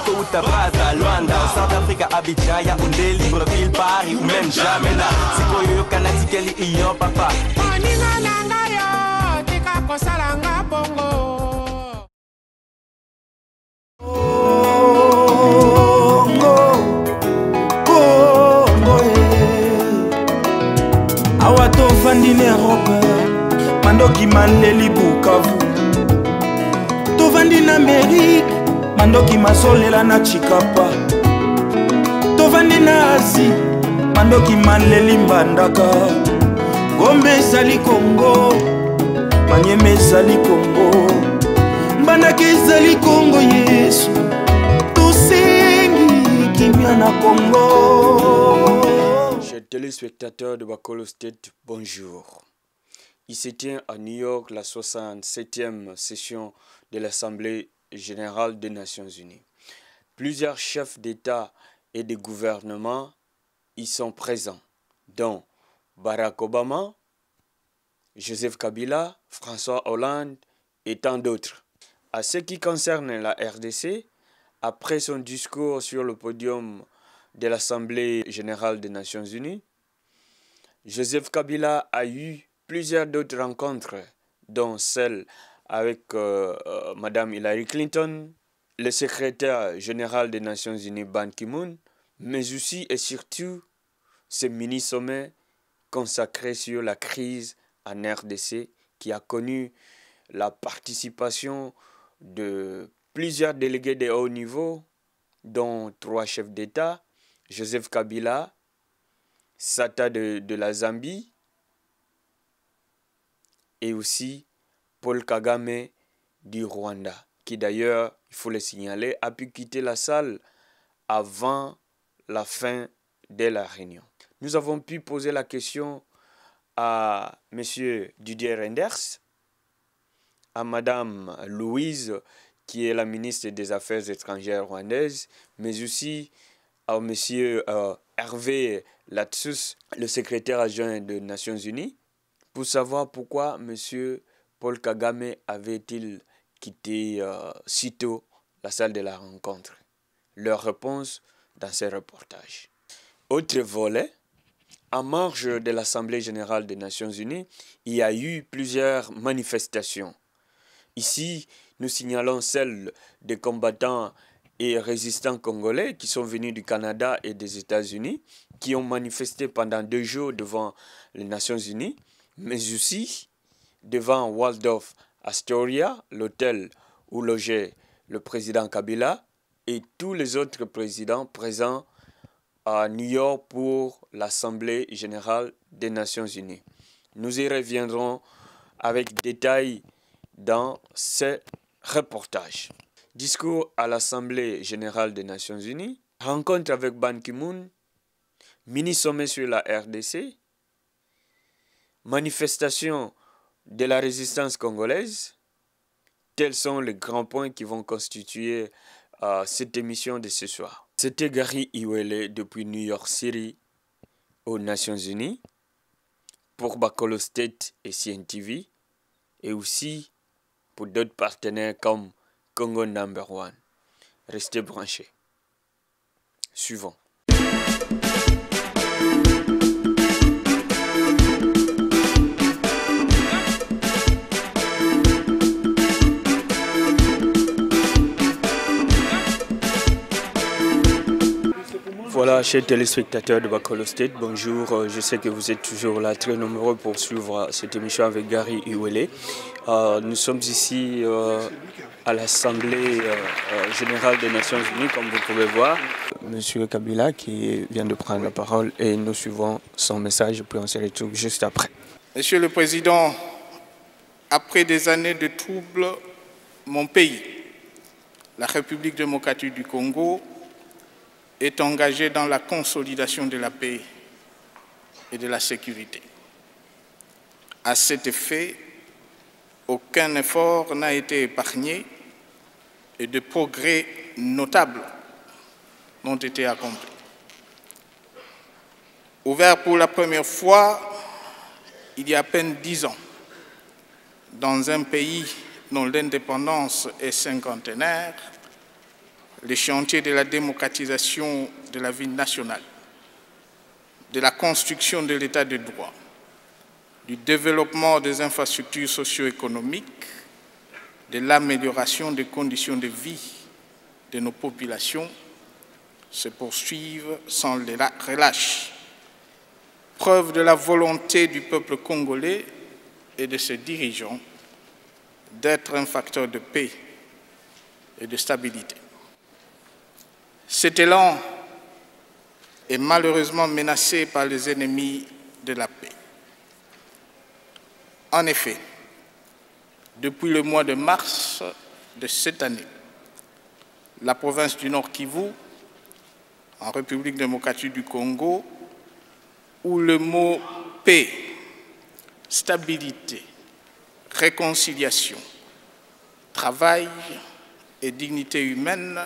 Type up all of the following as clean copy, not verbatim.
Kouta, Braza, Luanda, South Africa, Abidjan, Yaoundé, Libreville, Paris ou même Jamena. C'est quoi yo Kanatikeli iyo papa. Moninga nanga yo, tika kosalanga bongo. Awa tovandi na Europe, mandoki maleli Bukavu. Tovandi na Amérique, mandoki masolela na Chikapa. Tovandi na Asie, mandoki maleli Mbandaka. Gombe ezali Congo, Manyeme ezali Congo, Mbandaka ezali Congo Yesu. Tosengi kimia na Congo. Chers téléspectateurs de Bakolo State, bonjour. Il se tient à New York la 67e session de l'Assemblée générale des Nations Unies. Plusieurs chefs d'État et de gouvernement y sont présents, dont Barack Obama, Joseph Kabila, François Hollande et tant d'autres. À ce qui concerne la RDC, après son discours sur le podium de l'Assemblée générale des Nations Unies, Joseph Kabila a eu plusieurs d'autres rencontres, dont celle avec Madame Hillary Clinton, le secrétaire général des Nations Unies Ban Ki-moon, mais aussi et surtout ce mini-sommet consacré sur la crise en RDC qui a connu la participation de plusieurs délégués de haut niveau, dont 3 chefs d'État, Joseph Kabila, Sata de la Zambie et aussi Paul Kagame du Rwanda, qui d'ailleurs, il faut le signaler, a pu quitter la salle avant la fin de la réunion. Nous avons pu poser la question à M. Didier Reynders, à Mme Louise, qui est la ministre des Affaires étrangères rwandaise, mais aussi à M. Hervé Latsus, le secrétaire adjoint des Nations Unies, pour savoir pourquoi M. Paul Kagame avait-il quitté sitôt la salle de la rencontre. Leur réponse dans ces reportages. Autre volet, en marge de l'Assemblée générale des Nations Unies, il y a eu plusieurs manifestations. Ici, nous signalons celle des combattants et résistants congolais qui sont venus du Canada et des États-Unis, qui ont manifesté pendant 2 jours devant les Nations Unies, mais aussi devant Waldorf Astoria, l'hôtel où logeait le président Kabila, et tous les autres présidents présents à New York pour l'Assemblée générale des Nations Unies. Nous y reviendrons avec détail dans ce reportage. Discours à l'Assemblée générale des Nations Unies, rencontre avec Ban Ki-moon, mini-sommet sur la RDC, manifestation de la résistance congolaise. Tels sont les grands points qui vont constituer cette émission de ce soir. C'était Gary Iwele depuis New York City aux Nations Unies pour Bakolo State et CNTV et aussi pour d'autres partenaires comme Congo Number One. Restez branchés. Suivant. Voilà, chers téléspectateurs de Bakolo State, bonjour. Je sais que vous êtes toujours là, très nombreux pour suivre cette émission avec Gary Iwele. Nous sommes ici à l'Assemblée générale des Nations Unies, comme vous pouvez voir. Monsieur Kabila qui vient de prendre la parole et nous suivons son message, puis on se retrouve juste après. Monsieur le Président, après des années de troubles, mon pays, la République démocratique du Congo, est engagé dans la consolidation de la paix et de la sécurité. À cet effet, aucun effort n'a été épargné et de progrès notables ont été accomplis. Ouvert pour la première fois il y a à peine 10 ans, dans un pays dont l'indépendance est cinquantenaire, les chantiers de la démocratisation de la vie nationale, de la construction de l'état de droit, du développement des infrastructures socio-économiques, de l'amélioration des conditions de vie de nos populations se poursuivent sans relâche, preuve de la volonté du peuple congolais et de ses dirigeants d'être un facteur de paix et de stabilité. Cet élan est malheureusement menacé par les ennemis de la paix. En effet, depuis le mois de mars de cette année, la province du Nord Kivu, en République démocratique du Congo, où le mot paix, stabilité, réconciliation, travail et dignité humaine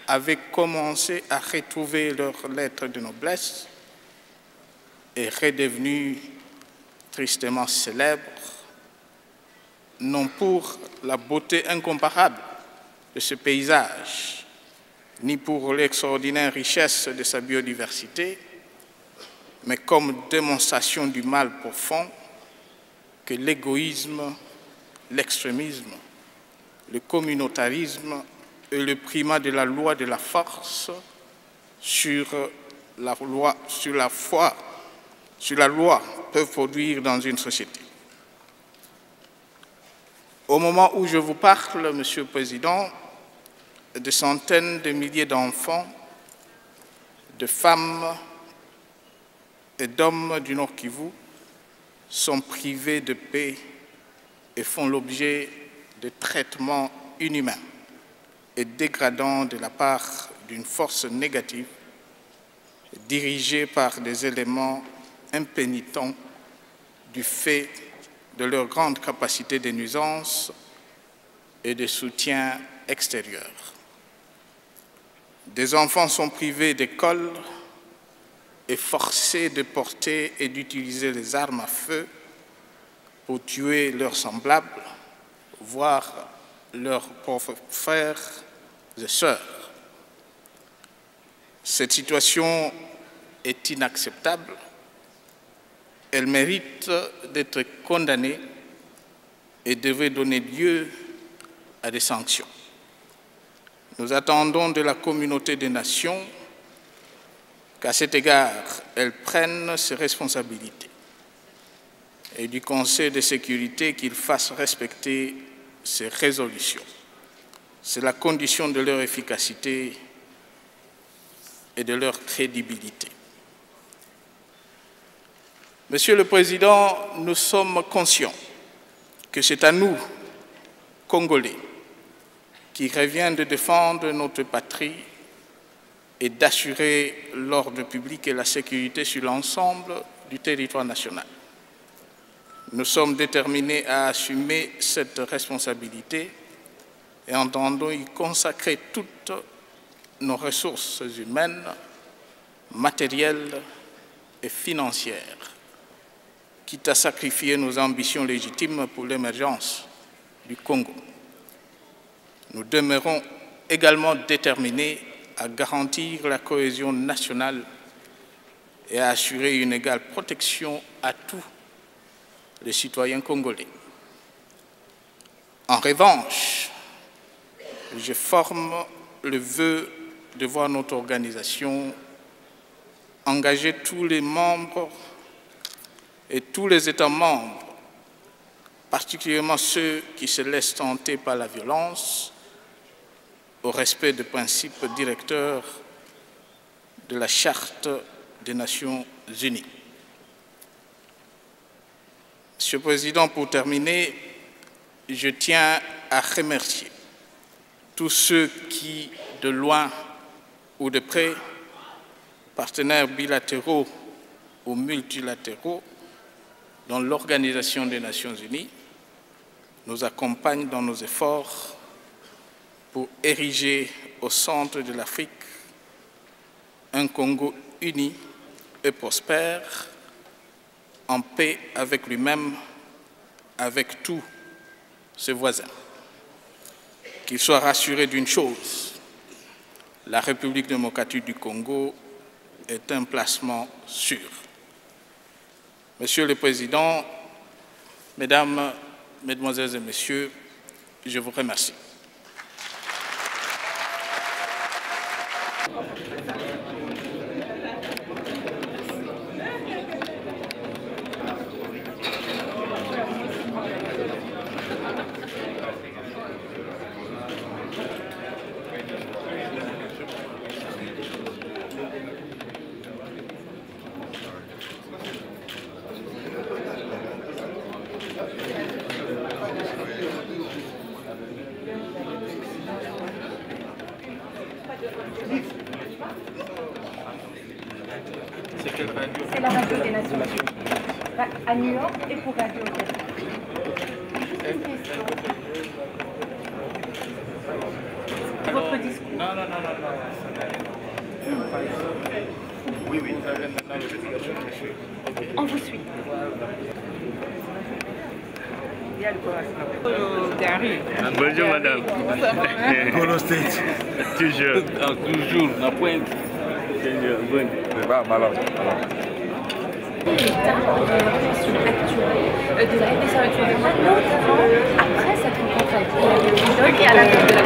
avaient commencé à retrouver leur lettre de noblesse, est redevenu tristement célèbre, non pour la beauté incomparable de ce paysage, ni pour l'extraordinaire richesse de sa biodiversité, mais comme démonstration du mal profond que l'égoïsme, l'extrémisme, le communautarisme et le primat de la loi de la force sur la loi peuvent produire dans une société. Au moment où je vous parle, Monsieur le Président, de centaines de milliers d'enfants, de femmes et d'hommes du Nord Kivu sont privés de paix et font l'objet de traitements inhumains et dégradants de la part d'une force négative dirigée par des éléments impénitents du fait de leur grande capacité de nuisance et de soutien extérieur. Des enfants sont privés d'école et forcés de porter et d'utiliser les armes à feu pour tuer leurs semblables, voire leurs propres frères et sœurs. Cette situation est inacceptable. Elle mérite d'être condamnée et devrait donner lieu à des sanctions. Nous attendons de la communauté des nations qu'à cet égard, elle prenne ses responsabilités et du Conseil de sécurité qu'il fasse respecter ses résolutions. C'est la condition de leur efficacité et de leur crédibilité. Monsieur le Président, nous sommes conscients que c'est à nous, Congolais, qui revient de défendre notre patrie et d'assurer l'ordre public et la sécurité sur l'ensemble du territoire national. Nous sommes déterminés à assumer cette responsabilité et entendons y consacrer toutes nos ressources humaines, matérielles et financières, quitte à sacrifier nos ambitions légitimes pour l'émergence du Congo. Nous demeurons également déterminés à garantir la cohésion nationale et à assurer une égale protection à tous les citoyens congolais. En revanche, je forme le vœu de voir notre organisation engager tous les membres et tous les États membres, particulièrement ceux qui se laissent tenter par la violence, au respect des principes directeurs de la Charte des Nations Unies. Monsieur le Président, pour terminer, je tiens à remercier tous ceux qui, de loin ou de près, partenaires bilatéraux ou multilatéraux, dans l'Organisation des Nations Unies, nous accompagnent dans nos efforts pour ériger au centre de l'Afrique un Congo uni et prospère, en paix avec lui-même, avec tous ses voisins. Qu'il soit rassuré d'une chose, la République démocratique du Congo est un placement sûr. Monsieur le Président, Mesdames, Mesdemoiselles et Messieurs, je vous remercie. C'est la radio des Nations Unies, à New York et pour Radio Juste une question. Votre discours. Non. Oui. On vous suit. Bonjour madame. Golo State. Toujours. Toujours, la pointe. Bon. C'est pas malade. L'état de la situation actuelle de la RDC avec le gouvernement, notamment après cette rencontre avec et à la tête de la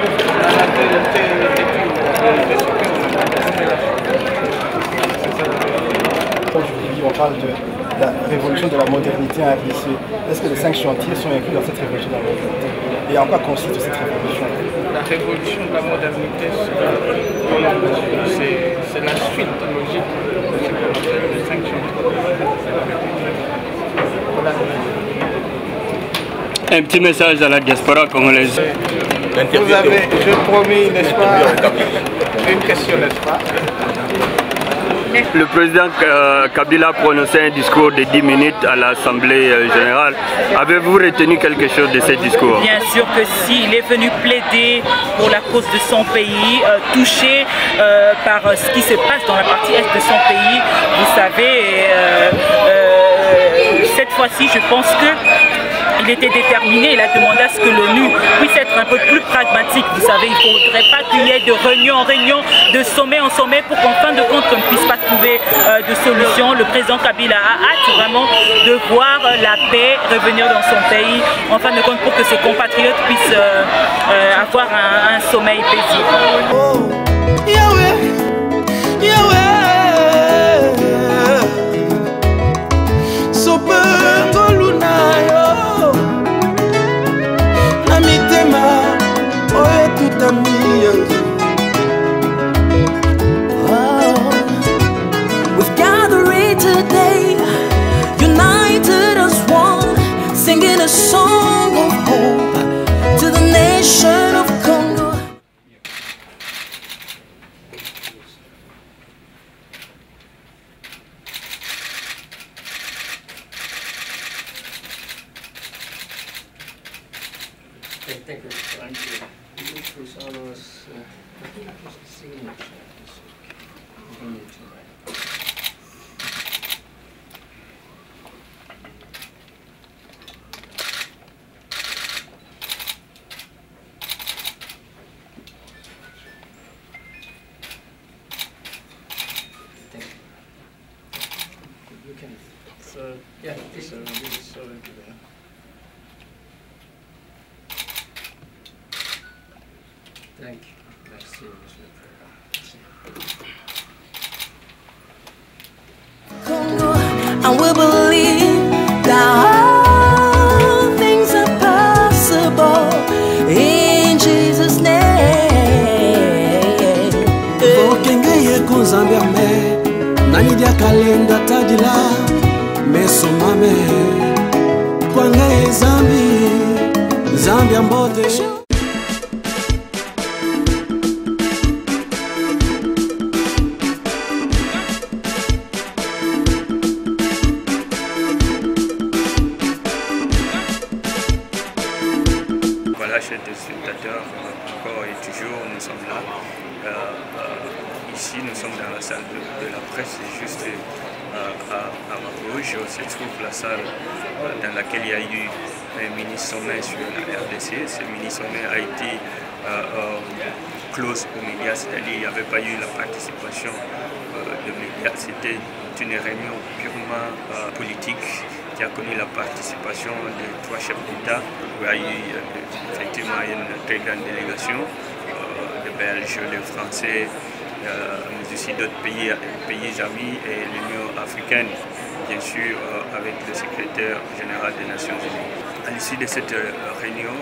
Aujourd'hui, on parle de la révolution de la modernité en RDC. Est-ce que les 5 chantiers sont inclus dans cette révolution de la modernité? Et en quoi consiste cette révolution? La révolution de la modernité, c'est la suite logique de ce qu'on appelle les 5 chantiers. Un petit message à la diaspora congolaise. Vous avez, je promis, n'est-ce pas, une question, n'est-ce pas? Le président Kabila a prononcé un discours de 10 minutes à l'Assemblée générale. Avez-vous retenu quelque chose de ce discours? Bien sûr que si, il est venu plaider pour la cause de son pays, touché par ce qui se passe dans la partie est de son pays. Vous savez, cette fois-ci, je pense que il était déterminé, il a demandé à ce que l'ONU puisse être un peu plus pragmatique. Vous savez, il ne faudrait pas qu'il y ait de réunion en réunion, de sommet en sommet pour qu'en fin de compte, on ne puisse pas trouver de solution. Le président Kabila a hâte vraiment de voir la paix revenir dans son pays, en fin de compte, pour que ses compatriotes puissent avoir un sommeil paisible. We've gathered today, united as one, singing a song of hope to the nation of Congo. Thank you. Thank you. Merci, Monsieur le Président. Congo, and we believe that all things are possible in Jesus' name. Okenge ye konzamberme, nani dia kalenda tadila, mesomame, kwanga ye Zambi ambote. Chers téléspectateurs, encore et toujours, nous sommes là. Ici, nous sommes dans la salle de la presse, juste à ma gauche, se trouve la salle dans laquelle il y a eu un mini-sommet sur la RDC. Ce mini-sommet a été close aux médias, c'est-à-dire il n'y avait pas eu la participation de médias. C'était une réunion purement politique qui a connu la participation des 3 chefs d'État. Il y a eu effectivement une très grande délégation des Belges, des Français, mais aussi d'autres pays amis et l'Union africaine, bien sûr, avec le secrétaire général des Nations Unies. À l'issue de cette réunion,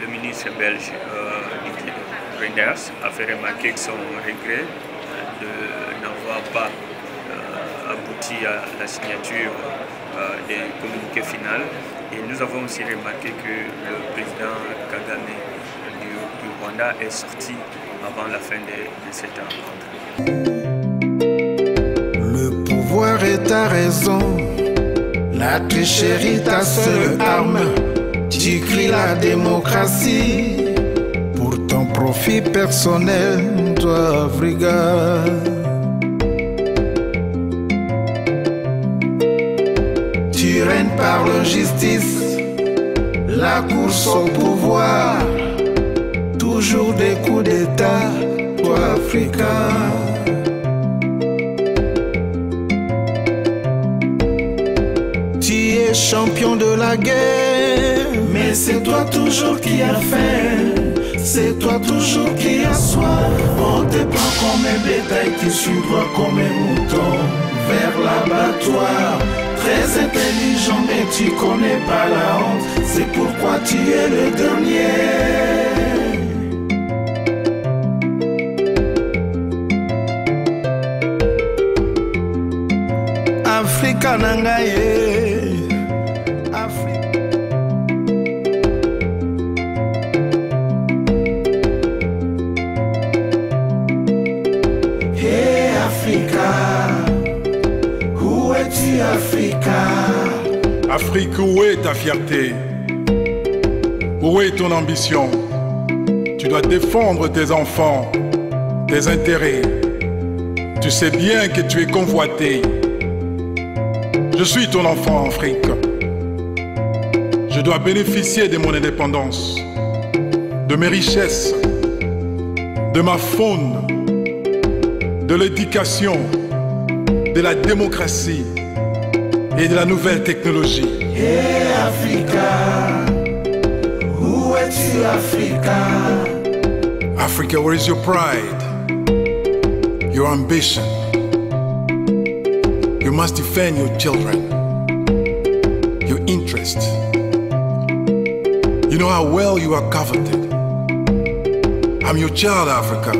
le ministre belge Didier Reynders a fait remarquer son regret de n'avoir pas abouti à la signature des communiqués finaux. Et nous avons aussi remarqué que le président Kagame du Rwanda est sorti avant la fin de cette rencontre. Le pouvoir est ta raison, la tricherie ta seule arme. Tu cries la démocratie pour ton profit personnel, toi Africa. Tu règnes par la justice, la course au pouvoir, toujours des coups d'État, toi Africa. Tu es champion de la guerre, mais c'est toi toujours qui as faim, c'est toi toujours qui as soif. On te prend comme un bétail, tu suis droit comme un mouton vers l'abattoir. Très intelligent mais tu connais pas la honte, c'est pourquoi tu es le dernier. Africa nangaye, Africa. Hey Africa, où es-tu Africa? Afrique, où est ta fierté? Où est ton ambition? Tu dois défendre tes enfants, tes intérêts. Tu sais bien que tu es convoité. Je suis ton enfant, Afrique. Je dois bénéficier de mon indépendance, de mes richesses, de ma faune, de l'éducation, de la démocratie et de la nouvelle technologie. Hey Africa, où es-tu Africa? Africa, where is your pride, your ambition? You must defend your children, your interests. You know how well you are coveted. I'm your child, Africa.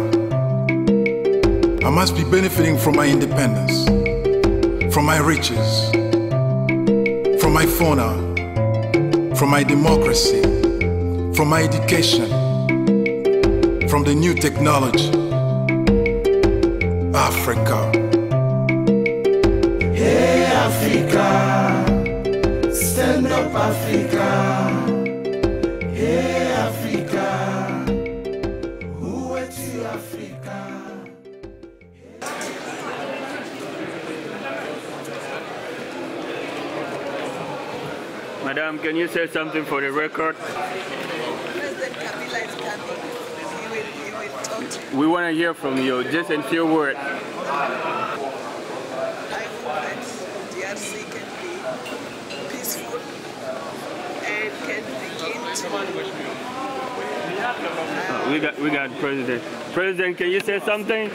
I must be benefiting from my independence, from my riches, from my fauna, from my democracy, from my education, from the new technology. Africa. Hey Africa, stand up Africa. Hey Africa, où es-tu Africa? Madam, can you say something for the record? President Kabila is coming. He will talk to you. We want to hear from you, just in few words. I hope that DRC can be peaceful and can begin to... We got President. President, can you say something?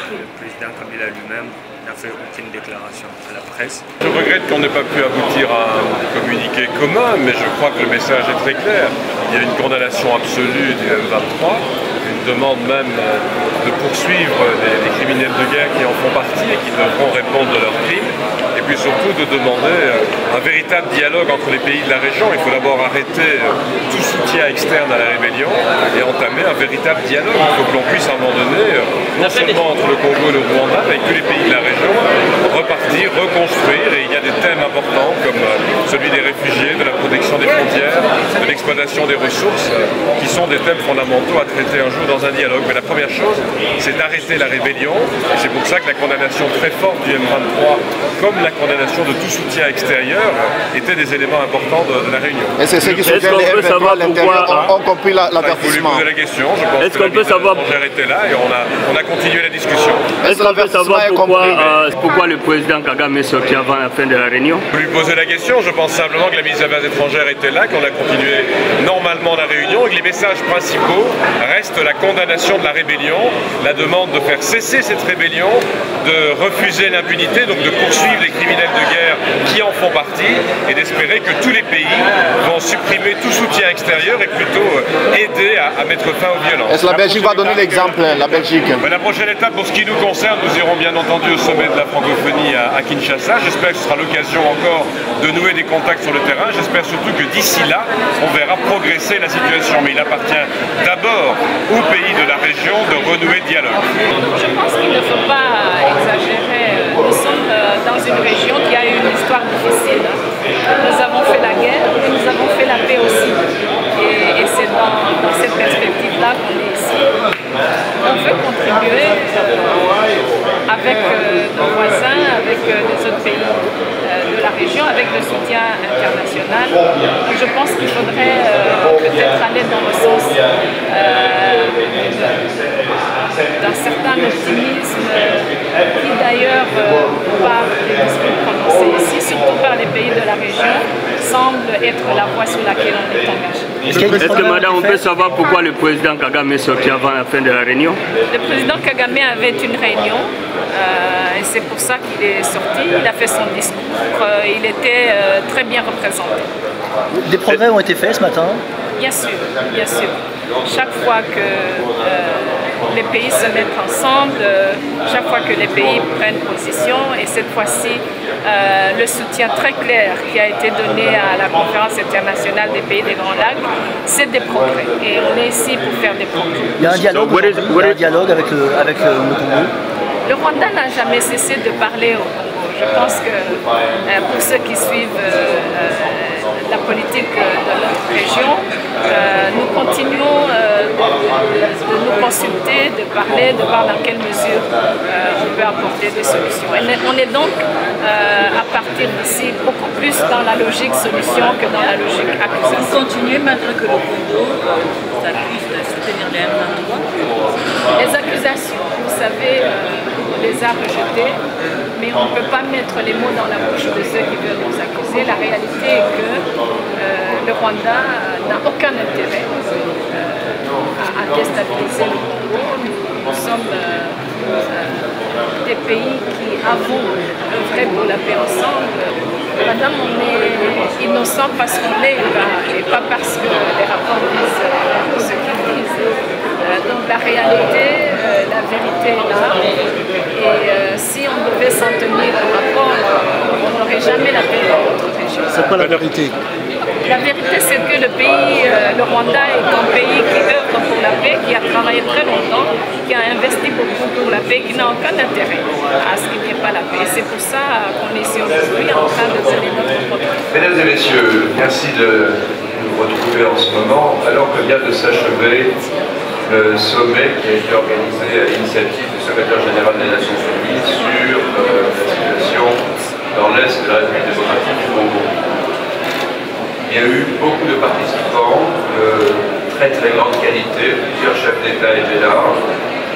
Le président Kabila lui-même n'a fait aucune déclaration à la presse. Je regrette qu'on n'ait pas pu aboutir à un communiqué commun, mais je crois que le message est très clair. Il y a une condamnation absolue du M23, une demande même de poursuivre les criminels de guerre qui en font partie et qui devront répondre de leurs crimes. Et puis surtout de demander un véritable dialogue entre les pays de la région. Il faut d'abord arrêter tout soutien externe à la rébellion et entamer un véritable dialogue. Il faut que l'on puisse à un moment donné, non seulement entre le Congo et le Rwanda, mais avec tous les pays de la région, repartir dit reconstruire, et il y a des thèmes importants comme celui des réfugiés, de la protection des frontières, de l'exploitation des ressources, qui sont des thèmes fondamentaux à traiter un jour dans un dialogue. Mais la première chose, c'est d'arrêter la rébellion, et c'est pour ça que la condamnation très forte du M23, comme la condamnation de tout soutien extérieur, étaient des éléments importants de la réunion. Et c'est ceux qui soutiennent les M23 à l'intérieur ont compris l'avertissement. Vous lui poser la question, je pense que la ministre étrangère était là et on a continué la discussion. Est-ce qu'on peut savoir pourquoi le président Kagame est sorti avant la fin de la réunion? Vous lui posez la question, je pense simplement que la ministre des Affaires étrangères était là, qu'on a continué normalement la réunion et que les messages principaux restent la condamnation de la rébellion, la demande de faire cesser cette rébellion, de refuser l'impunité, donc de poursuivre les criminels de guerre qui en font partie et d'espérer que tous les pays vont supprimer tout soutien extérieur et plutôt aider à mettre fin aux violences. Est-ce que la Belgique va donner l'exemple, la Belgique? La prochaine étape, pour ce qui nous concerne, nous irons bien entendu au sommet de la francophonie à Kinshasa. J'espère que ce sera l'occasion encore de nouer des contacts sur le terrain. J'espère surtout que d'ici là, on verra progresser la situation. Mais il appartient d'abord aux pays de la région de renouer le dialogue. Je pense qu'il ne faut pas exagérer. Nous sommes dans une région qui a eu une histoire difficile. Nous avons fait la guerre et nous avons fait la paix aussi. Et c'est dans cette perspective-là qu'on est ici. On veut contribuer avec nos voisins, avec les autres pays de la région, avec le soutien international. Je pense qu'il faudrait peut-être aller dans le sens d'un certain optimisme qui d'ailleurs, par les discours prononcés ici, surtout par les pays de la région, semble être la voie sur laquelle on est engagé. Est-ce que madame, on peut savoir pourquoi le président Kagame est sorti avant la fin de la réunion? Le président Kagame avait une réunion et c'est pour ça qu'il est sorti. Il a fait son discours. Il était très bien représenté. Des progrès ont été faits ce matin? Bien sûr, bien sûr. Chaque fois que les pays se mettent ensemble, chaque fois que les pays prennent position, et cette fois-ci, le soutien très clair qui a été donné à la conférence internationale des pays des Grands Lacs, c'est des progrès. Et on est ici pour faire des progrès. Il y a un dialogue, avec le Congo? Le Rwanda n'a jamais cessé de parler au Congo. Je pense que pour ceux qui suivent la politique de notre région, nous continuons de nous consulter, de parler, de voir dans quelle mesure on peut apporter des solutions. Et on est donc, à partir d'ici, beaucoup plus dans la logique solution que dans la logique accusation. Vous continuez malgré que le Congo s'accuse de soutenir les M23? Les accusations, vous savez, on les a rejetées, mais on ne peut pas mettre les mots dans la bouche de ceux qui veulent nous accuser. La réalité est que le Rwanda n'a aucun intérêt à déstabiliser le Congo. Nous sommes des pays qui avons œuvré pour la paix ensemble. Madame, on est innocent parce qu'on l'est et pas parce que les rapports disent ce qu'ils disent. Donc la réalité, la vérité est là. Et si on devait s'en tenir au rapport, on n'aurait jamais la paix dans notre région. C'est quoi la vérité? La vérité, c'est que le pays, le Rwanda est un pays qui œuvre pour la paix, qui a travaillé très longtemps, qui a investi beaucoup pour la paix, qui n'a aucun intérêt à ce qu'il n'y ait pas la paix. C'est pour ça qu'on est ici aujourd'hui en train de donner notre protocole. Mesdames et messieurs, merci de nous retrouver en ce moment, alors que vient de s'achever le sommet qui a été organisé à l'initiative du secrétaire général des Nations Unies sur la situation dans l'Est de la République démocratique du Congo. Il y a eu beaucoup de participants de très très grande qualité, plusieurs chefs d'État étaient là,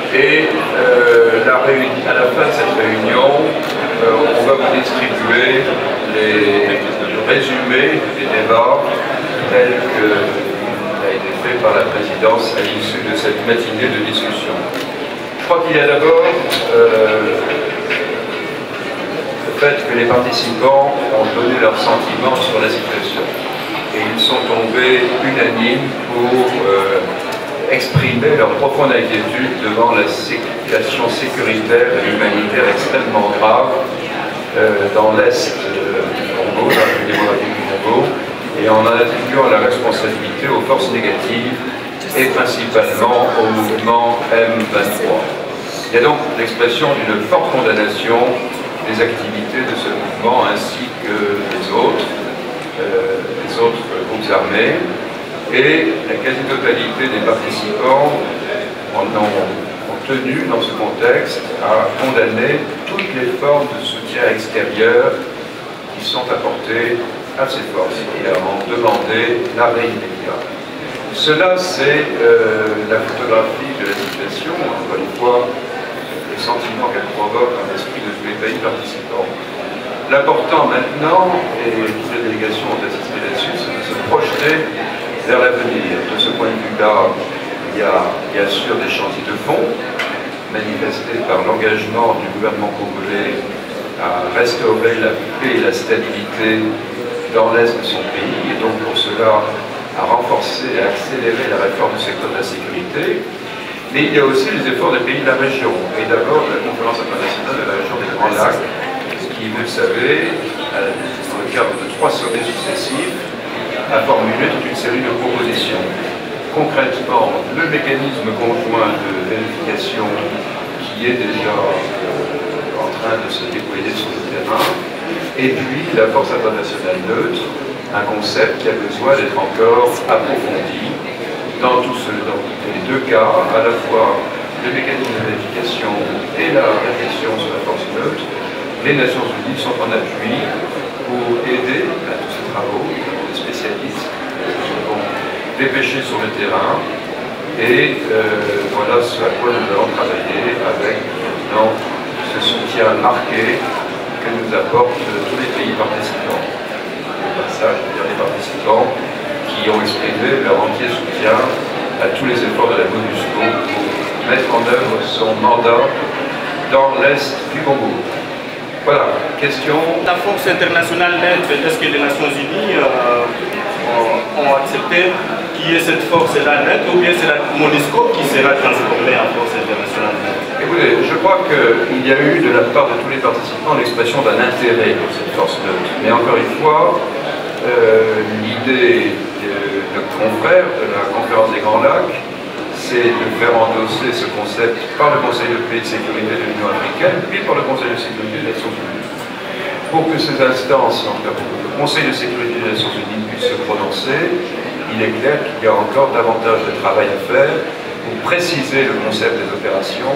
et à la fin de cette réunion, on va vous distribuer les résumés des débats tels que a été fait par la présidence à l'issue de cette matinée de discussion. Je crois qu'il y a d'abord le fait que les participants ont donné leurs sentiments sur la situation. Et ils sont tombés unanimes pour exprimer leur profonde inquiétude devant la situation sécuritaire et humanitaire extrêmement grave dans l'Est du Congo, dans la République démocratique du Congo, et en attribuant la responsabilité aux forces négatives et principalement au mouvement M23. Il y a donc l'expression d'une forte condamnation les activités de ce mouvement ainsi que les autres groupes armés. Et la quasi-totalité des participants ont tenu dans ce contexte à condamner toutes les formes de soutien extérieur qui sont apportées à ces forces et à en demander l'arrêt immédiat. Cela, c'est la photographie de la situation, encore une fois, le sentiment qu'elle provoque dans l'esprit de tous les pays participants. L'important maintenant, et toutes les délégations ont assisté là-dessus, c'est de se projeter vers l'avenir. De ce point de vue-là, il y a bien sûr des chantiers de fond, manifestés par l'engagement du gouvernement congolais à restaurer la paix et la stabilité dans l'est de son pays, et donc pour cela à renforcer et à accélérer la réforme du secteur de la sécurité. Mais il y a aussi les efforts des pays de la région, et d'abord de la conférence internationale de la région des Grands Lacs, qui, vous le savez, dans le cadre de 3 sommets successifs, a formulé toute une série de propositions. Concrètement, le mécanisme conjoint de vérification qui est déjà en train de se déployer sur le terrain, et puis la force internationale neutre, un concept qui a besoin d'être encore approfondi dans les 2 cas, à la fois le mécanisme de vérification et la réflexion sur la force neutre. Les Nations Unies sont en appui pour aider à tous ces travaux, des spécialistes qui vont dépêcher sur le terrain, et voilà ce à quoi nous allons travailler avec maintenant ce soutien marqué que nous apportent tous les pays participants. Au passage, les participants qui ont exprimé leur entier soutien à tous les efforts de la MONUSCO pour mettre en œuvre son mandat dans l'Est du Congo. Voilà, question. La force internationale neutre, est-ce que les Nations Unies ont accepté qu'il y ait cette force-là neutre, ou bien c'est la MONUSCO qui sera transformée en force internationale neutre? Écoutez, je crois qu'il y a eu de la part de tous les participants l'expression d'un intérêt pour cette force neutre. Mais encore une fois, l'idée de confrères de la conférence des Grands Lacs, c'est de faire endosser ce concept par le Conseil de paix et de sécurité de l'Union africaine, puis par le Conseil de sécurité des Nations Unies. Pour que ces instances, en tout cas pour que le Conseil de sécurité des Nations Unies puisse se prononcer, il est clair qu'il y a encore davantage de travail à faire pour préciser le concept des opérations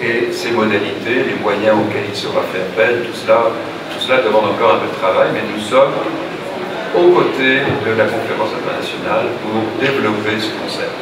et ses modalités, les moyens auxquels il sera fait appel. Tout cela demande encore un peu de travail, mais nous sommes aux côtés de la conférence internationale pour développer ce concept.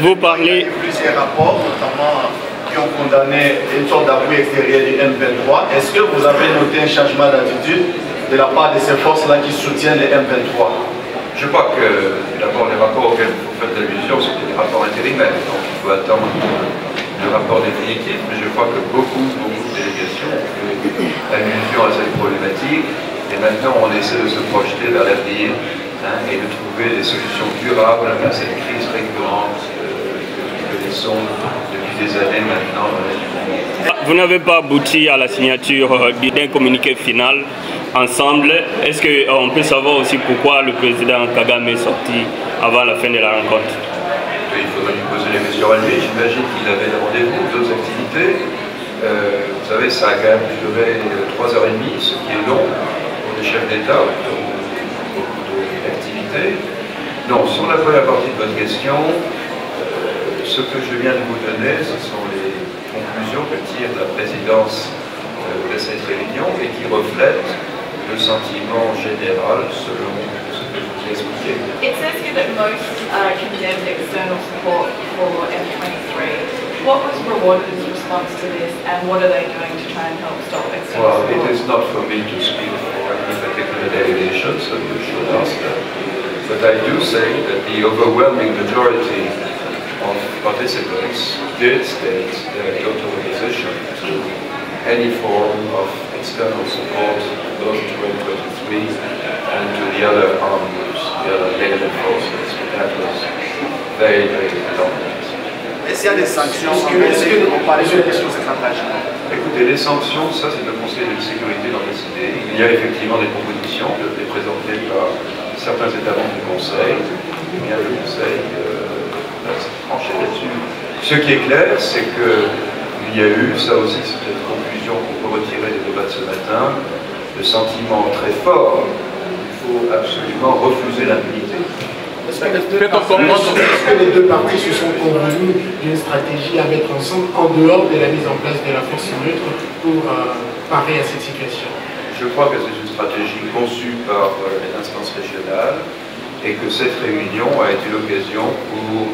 Vous parlez de plusieurs rapports, notamment qui ont condamné une sorte d'appui extérieur du M23. Est-ce que vous avez noté un changement d'attitude de la part de ces forces-là qui soutiennent les M23? Je crois que d'abord les rapports auxquels vous faites allusion, c'est des rapports intérimaires, donc il faut attendre le rapport définitif, mais je crois que beaucoup de délégations ont fait allusion à cette problématique, et maintenant on essaie de se projeter vers l'avenir et de trouver des solutions durables à cette crise récurrente que nous connaissons depuis des années maintenant dans l'Est du Congo. Vous n'avez pas abouti à la signature d'un communiqué final ensemble. Est-ce qu'on peut savoir aussi pourquoi le président Kagame est sorti avant la fin de la rencontre? Il faudrait lui poser les questions à lui. J'imagine qu'il avait des rendez-vous, d'autres activités. Vous savez, ça a quand même duré 3h30, ce qui est long pour des chefs d'État, beaucoup d'activités. Non, sur la première partie de votre question, ce que je viens de vous donner, ce sont les conclusions que tire la présidence de cette réunion et qui reflètent le sentiment général selon ce que je vous ai expliqué. It says here that most condemned external support for M23. What was Rwanda's response to this, and what are they doing to try and help stop external support? Well, it is not for me to speak for any particular delegation, so you should ask them. But I do say that the overwhelming majority of participants did state their total opposition to any form of external support, both to M23 and to the other armed groups, the other negative forces. That was very, very dominant. Est-ce qu'il y a des sanctions? Est-ce que vous parlez sur les questions extraterrestres? Écoutez, les sanctions, ça c'est le Conseil de sécurité d'en décider. Il y a effectivement des propositions qui ont été présentées par certains États membres du Conseil. Eh bien, le Conseil va se trancher là-dessus. Ce qui est clair, c'est qu'il il y a eu, ça aussi c'est une conclusion qu'on peut retirer des débats de ce matin, le sentiment très fort qu'il faut absolument refuser l'impunité. Est-ce que les deux parties se sont convenus d'une stratégie à mettre ensemble en dehors de la mise en place de la force neutre pour parer à cette situation? Je crois que c'est une stratégie conçue par les instances régionales et que cette réunion a été l'occasion pour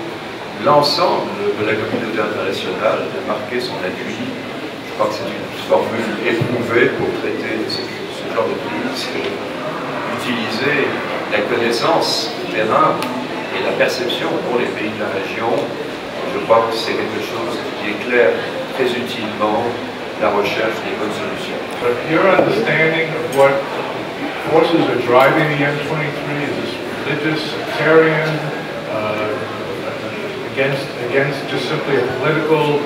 l'ensemble de la communauté internationale de marquer son appui. Je crois que c'est une formule éprouvée pour traiter ce genre de crise, utiliser la connaissance du terrain et la perception pour les pays de la région. Je crois que c'est quelque chose qui éclaire très utilement la recherche des bonnes solutions. But your understanding of what forces are driving the M23 is this religious, sectarian, against just simply a political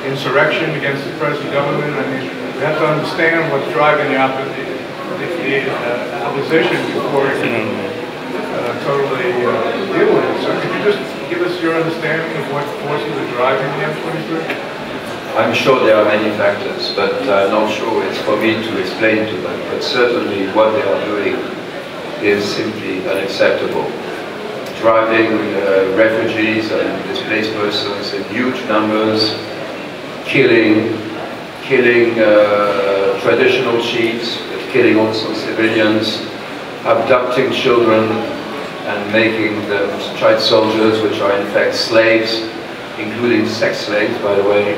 insurrection against the present government. I mean, we have to understand what's driving the opposition before we can totally deal with it. So could you just give us your understanding of what forces are driving the M23? I'm sure there are many factors, but I'm not sure it's for me to explain to them. But certainly what they are doing is simply unacceptable. Driving refugees and displaced persons in huge numbers, killing traditional chiefs, but killing also civilians, abducting children and making them child soldiers, which are in fact slaves, including sex slaves, by the way.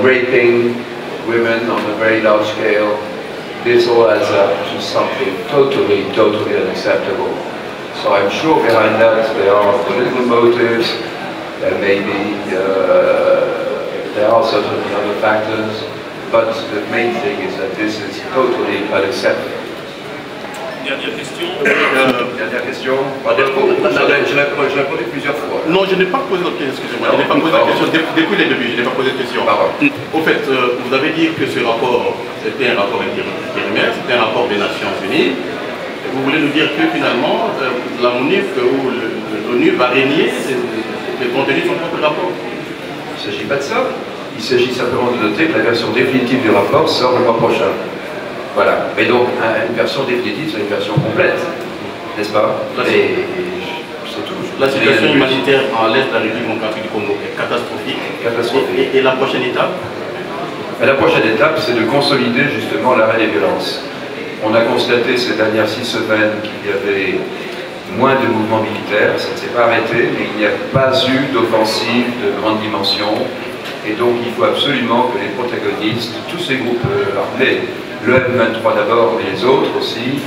Raping women on a very large scale. This all adds up to something totally unacceptable. So I'm sure behind that there are political motives, there are certainly other factors, but the main thing is that this is totally unacceptable. Dernière question. Dernière question. Je l'ai posé plusieurs fois. Non, je n'ai pas posé la question, excusez-moi. Je n'ai pas posé la question depuis le début, je n'ai pas posé de question. Au fait, vous avez dit que ce rapport était un rapport intérimaire, c'était un rapport des Nations Unies. Vous voulez nous dire que finalement, la MONUC ou l'ONU va régner le contenu de son propre rapport? Il ne s'agit pas de ça. Il s'agit simplement de noter que la version définitive du rapport sort le mois prochain. Voilà, mais donc une version définitive, c'est une version complète, n'est-ce pas? Et c'est tout. La situation humanitaire à l'est de la République démocratique du Congo est catastrophique. Et la prochaine étape? La prochaine étape, c'est de consolider justement l'arrêt des violences. On a constaté ces dernières 6 semaines qu'il y avait moins de mouvements militaires, ça ne s'est pas arrêté, mais il n'y a pas eu d'offensive de grande dimension. Et donc il faut absolument que les protagonistes, tous ces groupes armés, le M23 d'abord, mais les autres aussi,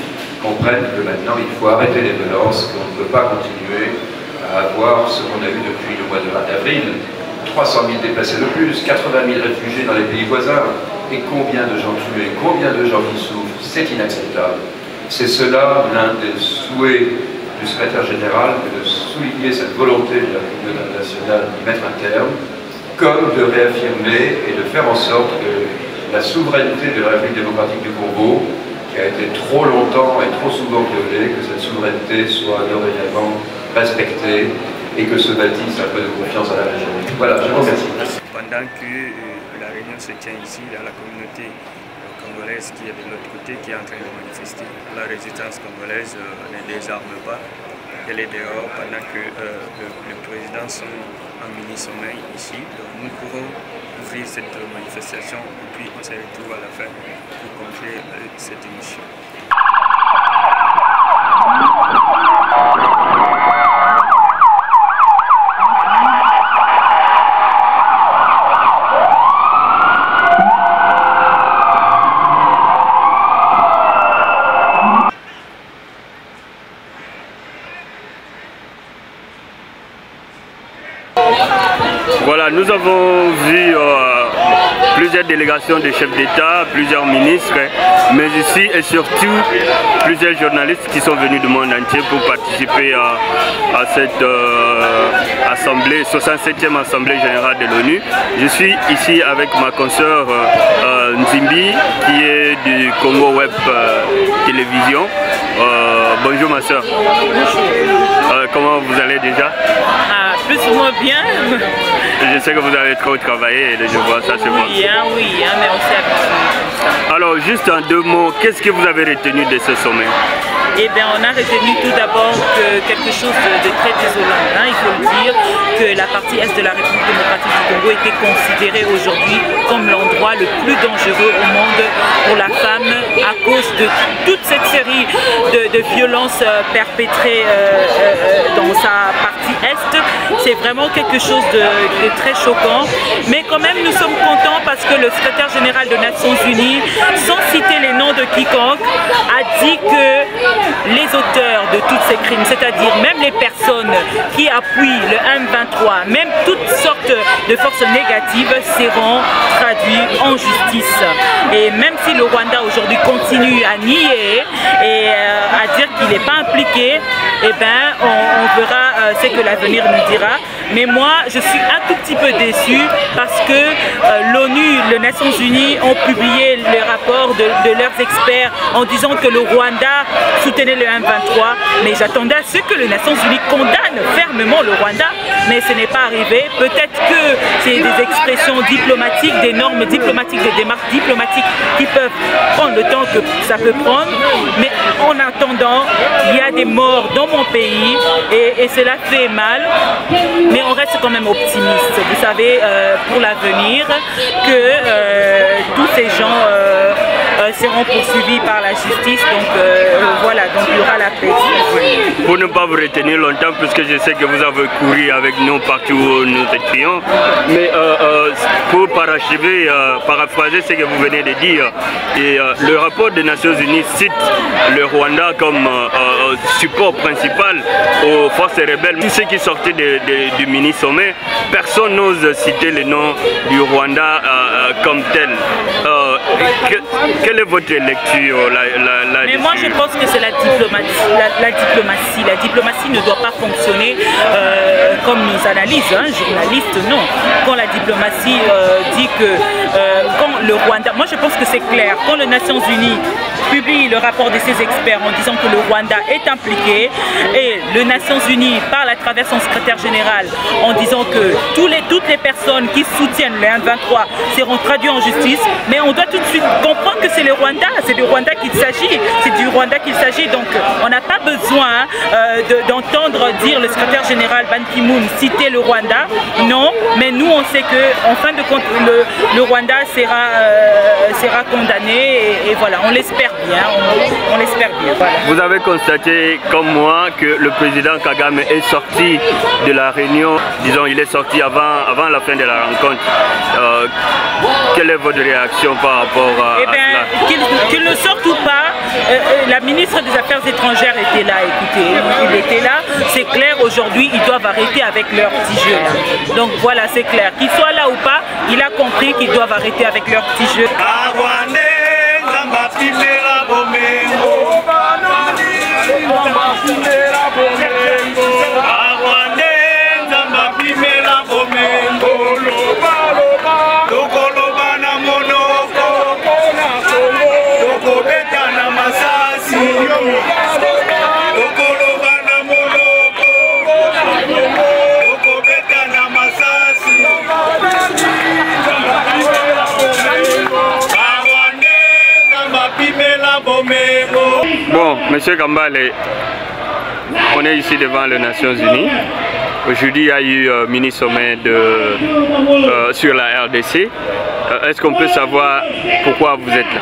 comprennent que maintenant il faut arrêter les violences, qu'on ne peut pas continuer à avoir ce qu'on a vu depuis le mois d'avril, 300 000 déplacés de plus, 80 000 réfugiés dans les pays voisins, et combien de gens tués, combien de gens qui souffrent, c'est inacceptable. C'est cela l'un des souhaits du secrétaire général, de souligner cette volonté de la communauté nationale d'y mettre un terme, comme de réaffirmer et de faire en sorte que la souveraineté de la République démocratique du Congo, qui a été trop longtemps et trop souvent violée, que cette souveraineté soit dorénavant respectée et que se bâtisse un peu de confiance à la région. Voilà, je vous remercie. Pendant que la réunion se tient ici, il y a la communauté congolaise qui est de l'autre côté, qui est en train de manifester. La résistance congolaise ne désarme pas. Elle est dehors pendant que le président sont en mini-sommeil ici. Donc nous pourrons ouvrir cette manifestation et puis on se retrouve à la fin pour conclure cette émission. Voilà, nous avons vu plusieurs délégations de chefs d'État, plusieurs ministres, mais ici et surtout plusieurs journalistes qui sont venus du monde entier pour participer à cette assemblée, 67e assemblée générale de l'ONU. Je suis ici avec ma consoeur Nzimbi qui est du Congo Web Télévision. Bonjour ma soeur. Comment vous allez déjà? Plus ou moins bien. Je sais que vous avez trop travaillé et je vois ça c'est bon. Oui, mais on s'est habitué. Alors juste en 2 mots, qu'est-ce que vous avez retenu de ce sommet? Eh bien, on a retenu tout d'abord quelque chose de très désolant. Hein. Il faut le dire que la partie est de la République démocratique du Congo était considérée aujourd'hui comme l'endroit le plus dangereux au monde pour la femme à cause de toute cette série de violences perpétrées dans sa partie est. C'est vraiment quelque chose de très choquant. Mais quand même, nous sommes contents parce que le secrétaire général des Nations Unies, sans citer les noms de quiconque, a dit que les auteurs de tous ces crimes, c'est-à-dire même les personnes qui appuient le M23, même toutes sortes de forces négatives seront traduites en justice. Et même si le Rwanda aujourd'hui continue à nier et à dire qu'il n'est pas impliqué, eh ben, on verra ce que l'avenir nous dira. Mais moi, je suis un tout petit peu déçue parce que l'ONU, les Nations Unies ont publié le rapport de leurs experts en disant que le Rwanda soutenait le M23. Mais j'attendais à ce que les Nations Unies condamnent fermement le Rwanda, mais ce n'est pas arrivé. Peut-être que c'est des expressions diplomatiques, des normes diplomatiques, des démarches diplomatiques qui peuvent prendre le temps que ça peut prendre. Mais en attendant, il y a des morts dans mon pays et cela fait mal. Mais on reste quand même optimiste, vous savez, pour l'avenir, que tous ces gens seront poursuivis par la justice. Donc voilà, donc il y aura la paix. Pour ne pas vous retenir longtemps, puisque je sais que vous avez couru avec nous partout où nous étions, mais pour parachever, paraphraser ce que vous venez de dire, et, le rapport des Nations Unies cite le Rwanda comme support principal aux forces rebelles. Tout ce qui sortait du mini-sommet, personne n'ose citer le nom du Rwanda comme tel. Quelle est votre lecture Mais moi je pense que c'est la diplomatie. La diplomatie ne doit pas fonctionner comme nos analyses, hein, journalistes non. Quand la diplomatie dit que quand le Rwanda, moi je pense que c'est clair, quand les Nations Unies publie le rapport de ses experts en disant que le Rwanda est impliqué et les Nations Unies parle à travers son secrétaire général en disant que toutes les personnes qui soutiennent le M23 seront traduites en justice, mais on doit tout de suite comprendre que c'est le Rwanda, c'est du Rwanda qu'il s'agit, donc on n'a pas besoin d'entendre dire le secrétaire général Ban Ki-moon citer le Rwanda, non, mais nous on sait que en fin de compte le Rwanda sera condamné et voilà, on l'espère bien, on l'espère bien. Voilà. Vous avez constaté comme moi que le président Kagame est sorti de la réunion, disons il est sorti avant la fin de la rencontre. Quelle est votre réaction par rapport à cela? Qu'il ne sorte ou pas, la ministre des Affaires étrangères était là, écoutez, il était là, c'est clair, aujourd'hui ils doivent arrêter avec leur petit jeu là. Donc voilà, c'est clair, qu'il soit là ou pas, il a compris qu'ils doivent arrêter avec leur petit jeu. Bon, Monsieur Kambale, on est ici devant les Nations Unies. Aujourd'hui, il y a eu un mini-sommet sur la RDC. Est-ce qu'on peut savoir pourquoi vous êtes là?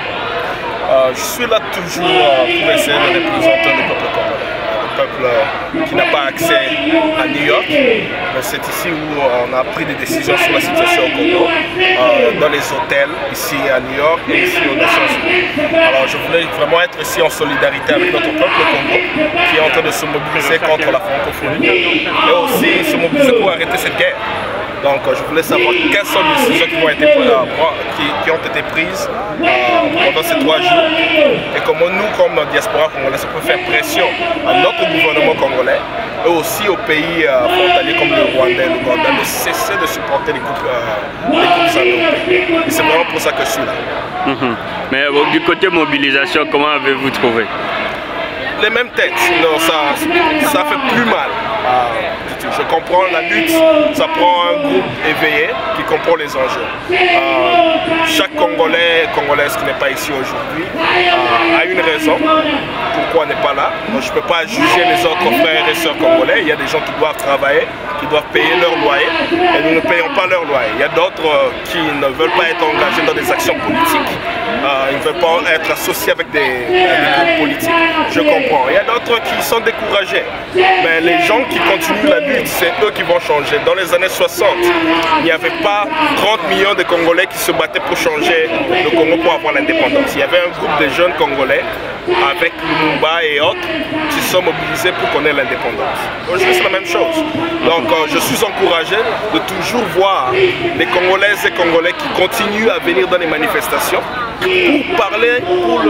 Je suis là toujours pour essayer de représenter le peuple congolais. Peuple qui n'a pas accès à New York. C'est ici où on a pris des décisions sur la situation au Congo, dans les hôtels, ici à New York et ici aux Nations Unies. Alors je voulais vraiment être ici en solidarité avec notre peuple Congo qui est en train de se mobiliser contre la francophonie et aussi se mobiliser pour arrêter cette guerre. Donc je voulais savoir quelles sont les décisions qui ont été prises pendant ces 3 jours et comment nous, comme diaspora congolaise, on peut faire pression à notre gouvernement congolais et aussi aux pays frontaliers comme le Rwanda et l'Ouganda de cesser de supporter les groupes armés. Et c'est vraiment pour ça que je suis là. Mais du côté mobilisation, comment avez-vous trouvé? les mêmes têtes. Non, ça fait plus mal. Je comprends la lutte, ça prend un groupe éveillé qui comprend les enjeux. Chaque Congolais et Congolaise qui n'est pas ici aujourd'hui a une raison pourquoi on n'est pas là. Donc, je ne peux pas juger les autres frères et sœurs congolais. Il y a des gens qui doivent travailler, qui doivent payer leur loyer et nous ne payons pas leur loyer. Il y a d'autres qui ne veulent pas être engagés dans des actions politiques. Ils ne veulent pas être associés avec des groupes politiques. Je comprends. Il y a d'autres qui sont découragés. Mais les gens qui continuent la lutte, c'est eux qui vont changer. Dans les années 60, il n'y avait pas 30 millions de Congolais qui se battaient pour changer le Congo pour avoir l'indépendance. Il y avait un groupe de jeunes Congolais avec Lumumba et autres qui se sont mobilisés pour qu'on ait l'indépendance. Aujourd'hui, c'est la même chose. Donc, je suis encouragé de toujours voir les Congolaises et Congolais qui continuent à venir dans les manifestations pour parler pour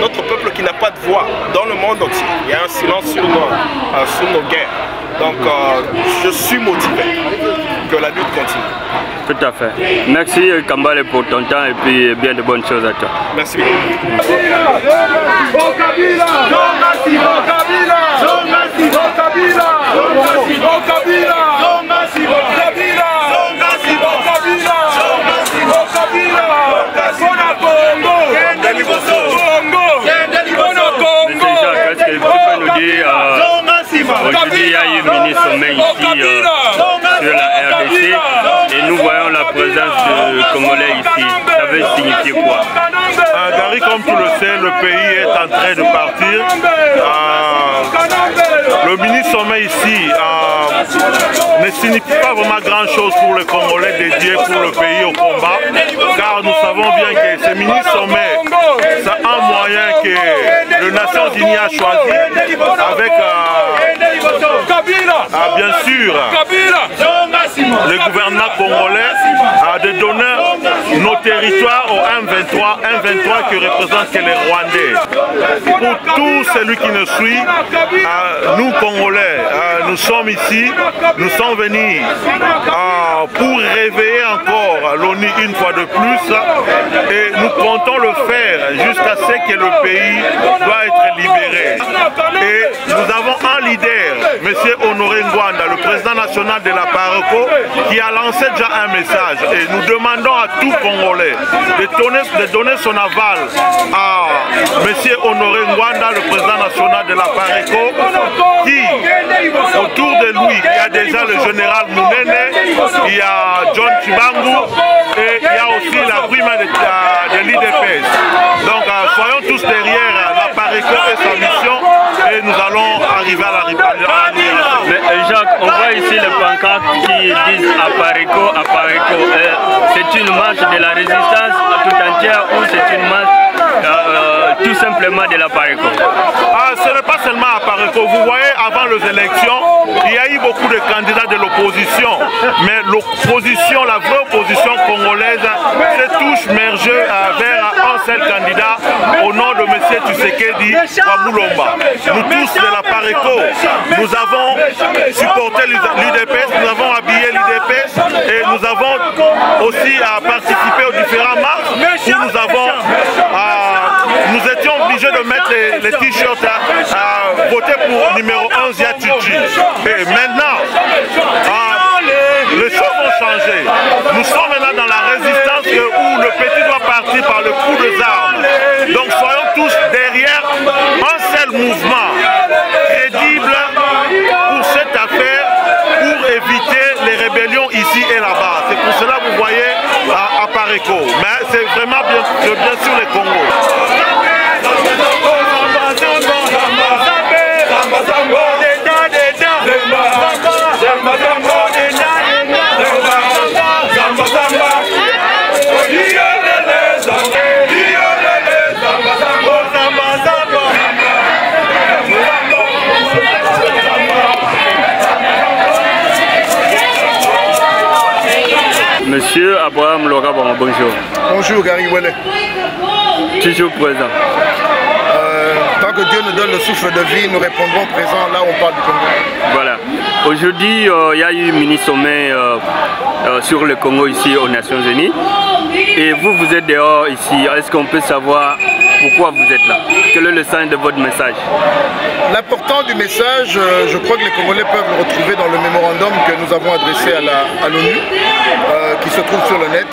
notre peuple qui n'a pas de voix dans le monde entier. Il y a un silence sur nos guerres. Donc je suis motivé que la lutte continue. Tout à fait. Merci Kambale pour ton temps et puis bien de bonnes choses à toi. Merci. Aujourd'hui, il y a eu un mini-sommet ici sur la RDC et nous voyons la présence de Congolais ici. Ça veut signifier quoi? Gary, comme tu le sais, le pays est en train de partir. Le mini-sommet ici ne signifie pas vraiment grand-chose pour les Congolais dédiés pour le pays au combat, car nous savons bien que ce mini-sommet, c'est un moyen que les Nations Unies a choisi avec bien sûr le gouvernement congolais de donner nos territoires au M23 qui représente que les Rwandais. Pour tout celui qui nous suit, nous Congolais, nous sommes ici, nous sommes venus pour réveiller encore l'ONU une fois de plus et nous comptons le faire jusqu'à ce que le pays doit être libéré. Et nous avons un leader, M. Honoré Ngwanda, le président national de la PARECO, qui a lancé déjà un message et nous demandons à tout Congolais de donner son aval à M. Honoré Ngwanda, le président national de la PARECO, qui, autour de lui, il y a déjà le général Mounene, il y a John Chibangu et il y a aussi la prima de l'IDPS. Donc soyons tous derrière la PARECO et sa mission et nous allons arriver à la libération. Mais Jacques, on voit ici les pancartes qui disent Apareco. C'est une marche de la résistance tout entière ou c'est une marche tout simplement de la PARECO? Ce n'est pas seulement à PARECO. Vous voyez, avant les élections, il y a eu beaucoup de candidats de l'opposition. Mais l'opposition, la vraie opposition congolaise, se touche mergeux vers un seul candidat au nom de M. Tshisekedi Wamulomba. Nous tous de la PARECO, nous avons supporté l'UDPS, nous avons habillé l'UDPS et nous avons aussi participé aux différents marches où nous étions obligés de mettre les t-shirts à voter pour numéro 1 Zia Tchitchi. Et maintenant, les choses ont changé. Nous sommes maintenant dans la résistance où le petit doit partir par le coup des armes. Donc soyons tous derrière un seul mouvement crédible pour cette affaire, pour éviter les rébellions ici et là-bas. C'est pour cela que vous voyez à PARECO. Mais c'est vraiment bien sûr les Congos. Monsieur Abraham Laura, bonjour. Bonjour Gary Welle. Toujours présent. Tant que Dieu nous donne le souffle de vie, nous répondrons présent là où on parle du Congo. Voilà. Aujourd'hui, il y a eu un mini-sommet sur le Congo ici aux Nations Unies. Et vous êtes dehors ici. Est-ce qu'on peut savoir Pourquoi vous êtes là? Quel est le sens de votre message? L'important du message, je crois que les Congolais peuvent le retrouver dans le mémorandum que nous avons adressé à l'ONU, qui se trouve sur le net.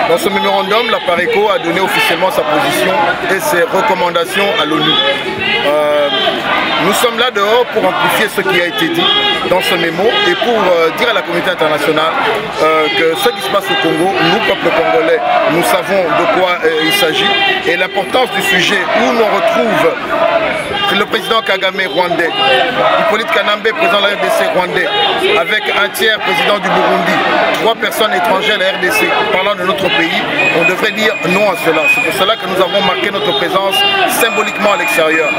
Dans ce mémorandum, la PARECO a donné officiellement sa position et ses recommandations à l'ONU. Nous sommes là dehors pour amplifier ce qui a été dit dans ce mémo et pour dire à la communauté internationale que ce qui se passe au Congo, nous, peuple congolais, nous savons de quoi il s'agit et l'importance du sujet où l'on retrouve le président Kagame rwandais, Hippolyte Kanambe, président de la RDC rwandais, avec un tiers président du Burundi, 3 personnes étrangères de la RDC parlant de notre pays, on devrait dire non à cela. C'est pour cela que nous avons marqué notre présence symboliquement à l'extérieur.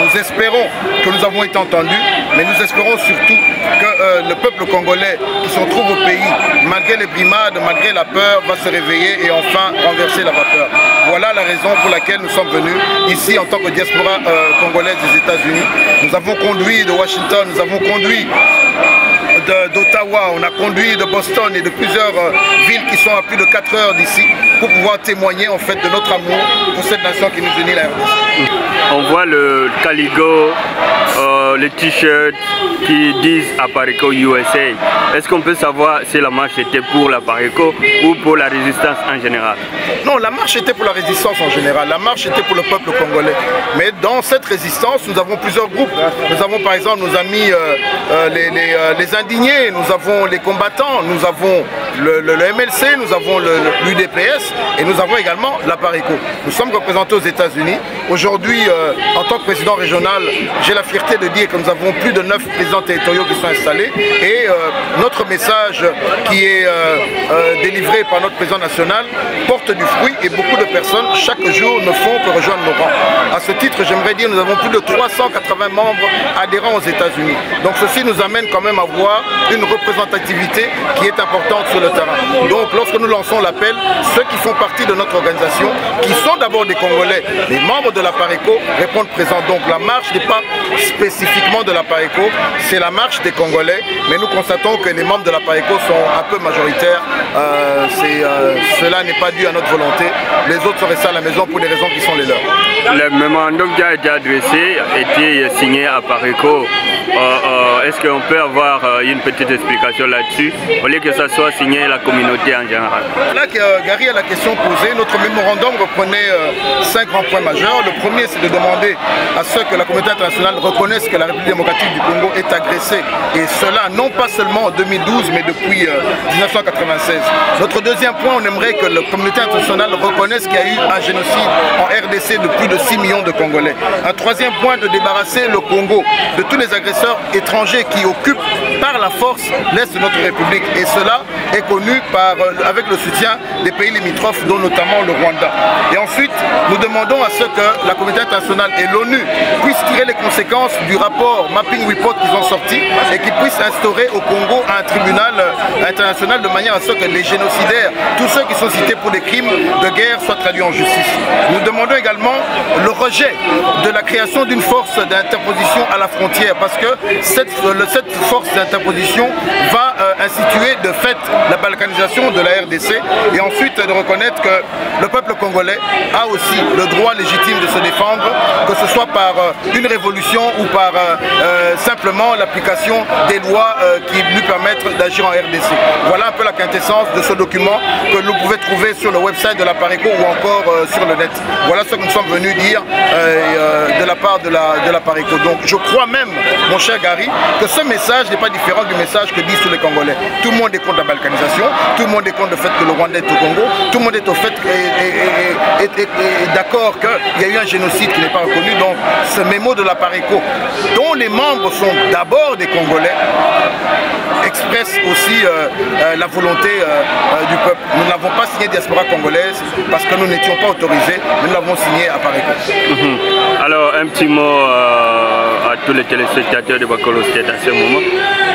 Nous espérons que nous avons été entendus, mais nous espérons surtout que le peuple congolais qui se retrouve au pays, malgré les brimades, malgré la peur, va se réveiller et enfin renverser la vapeur. Voilà la raison pour laquelle nous sommes venus ici en tant que diaspora congolaise des États-Unis. Nous avons conduit de Washington, nous avons conduit d'Ottawa, on a conduit de Boston et de plusieurs villes qui sont à plus de 4 heures d'ici pour pouvoir témoigner en fait de notre amour pour cette nation qui nous unit, la RDC. On voit le caligo, les t-shirts qui disent APARECO USA. Est-ce qu'on peut savoir si la marche était pour la PARECO ou pour la résistance en général? Non, la marche était pour la résistance en général. La marche était pour le peuple congolais. Mais dans cette résistance, nous avons plusieurs groupes. Nous avons par exemple nos amis les indignés, nous avons les combattants, nous avons le MLC, nous avons l'UDPS et nous avons également la PARECO. Nous sommes représentés aux États-Unis. Aujourd'hui, en tant que président régional, j'ai la fierté de dire que nous avons plus de 9 présidents territoriaux qui sont installés et notre message qui est délivré par notre président national porte du fruit et beaucoup de personnes chaque jour ne font que rejoindre nos rangs. À ce titre, j'aimerais dire que nous avons plus de 380 membres adhérents aux États-Unis. Donc ceci nous amène quand même à voir une représentativité qui est importante sur le terrain. Donc lorsque nous lançons l'appel, ceux qui font partie de notre organisation, qui sont d'abord des Congolais, les membres de la PARECO répondent présents. Donc la marche n'est pas spécifiquement de la PARECO, c'est la marche des Congolais, mais nous constatons que les membres de la PARECO sont un peu majoritaires. Cela n'est pas dû à notre volonté. Les autres sont restés à la maison pour des raisons qui sont les leurs. Le mémorandum qui a été adressé était signé à PARECO. Est-ce qu'on peut avoir une petite explication là-dessus, au lieu que ça soit signé à la communauté en général? Là, Gary a la question posée. Notre mémorandum reprenait 5 grands points majeurs. Le premier, c'est de demander à ceux que la communauté internationale reconnaisse que la République démocratique du Congo est agressée. Et cela, non pas seulement en 2012, mais depuis 1996. Notre deuxième point, on aimerait que la communauté internationale reconnaisse qu'il y a eu un génocide en RDC de plus de 6 millions de Congolais. Un troisième point, de débarrasser le Congo de tous les agresseurs étrangers qui occupent par la force l'Est de notre République. Et cela est connu avec le soutien des pays limitrophes, dont notamment le Rwanda. Et ensuite, nous demandons à ce que la communauté internationale et l'ONU puissent tirer les conséquences du rapport Mapping Report qu'ils ont sorti et qu'ils puissent instaurer au Congo un tribunal international de manière à ce que les génocidaires, tous ceux qui sont cités pour des crimes de guerre, soient traduits en justice. Nous demandons également le rejet de la création d'une force d'interposition à la frontière parce que cette force d'interposition va instituer de fait la balkanisation de la RDC et ensuite de reconnaître que le peuple congolais a aussi le droit légitime de se défendre, que ce soit par une révolution ou par simplement l'application des lois qui lui permettent d'agir en RDC. Voilà un peu la quintessence de ce document que vous pouvez trouver sur le website de la PARECO ou encore sur le net. Voilà ce que nous sommes venus dire de la part de la PARECO. Donc je crois même, mon cher Gary, que ce message n'est pas différent du message que disent tous les Congolais. Tout le monde est contre la balkanisation, tout le monde est contre le fait que le Rwanda est au Congo, tout le monde est au fait est d'accord qu'il y a eu un génocide qui n'est pas reconnu. Donc ce mémo de la PARECO, dont les membres sont d'abord des Congolais, expresse aussi la volonté du peuple. Nous n'avons pas signé diaspora congolaise parce que nous n'étions pas autorisés, nous l'avons signé à PARECO. Alors un petit mot à tous les téléspectateurs de Bakolo State à ce moment.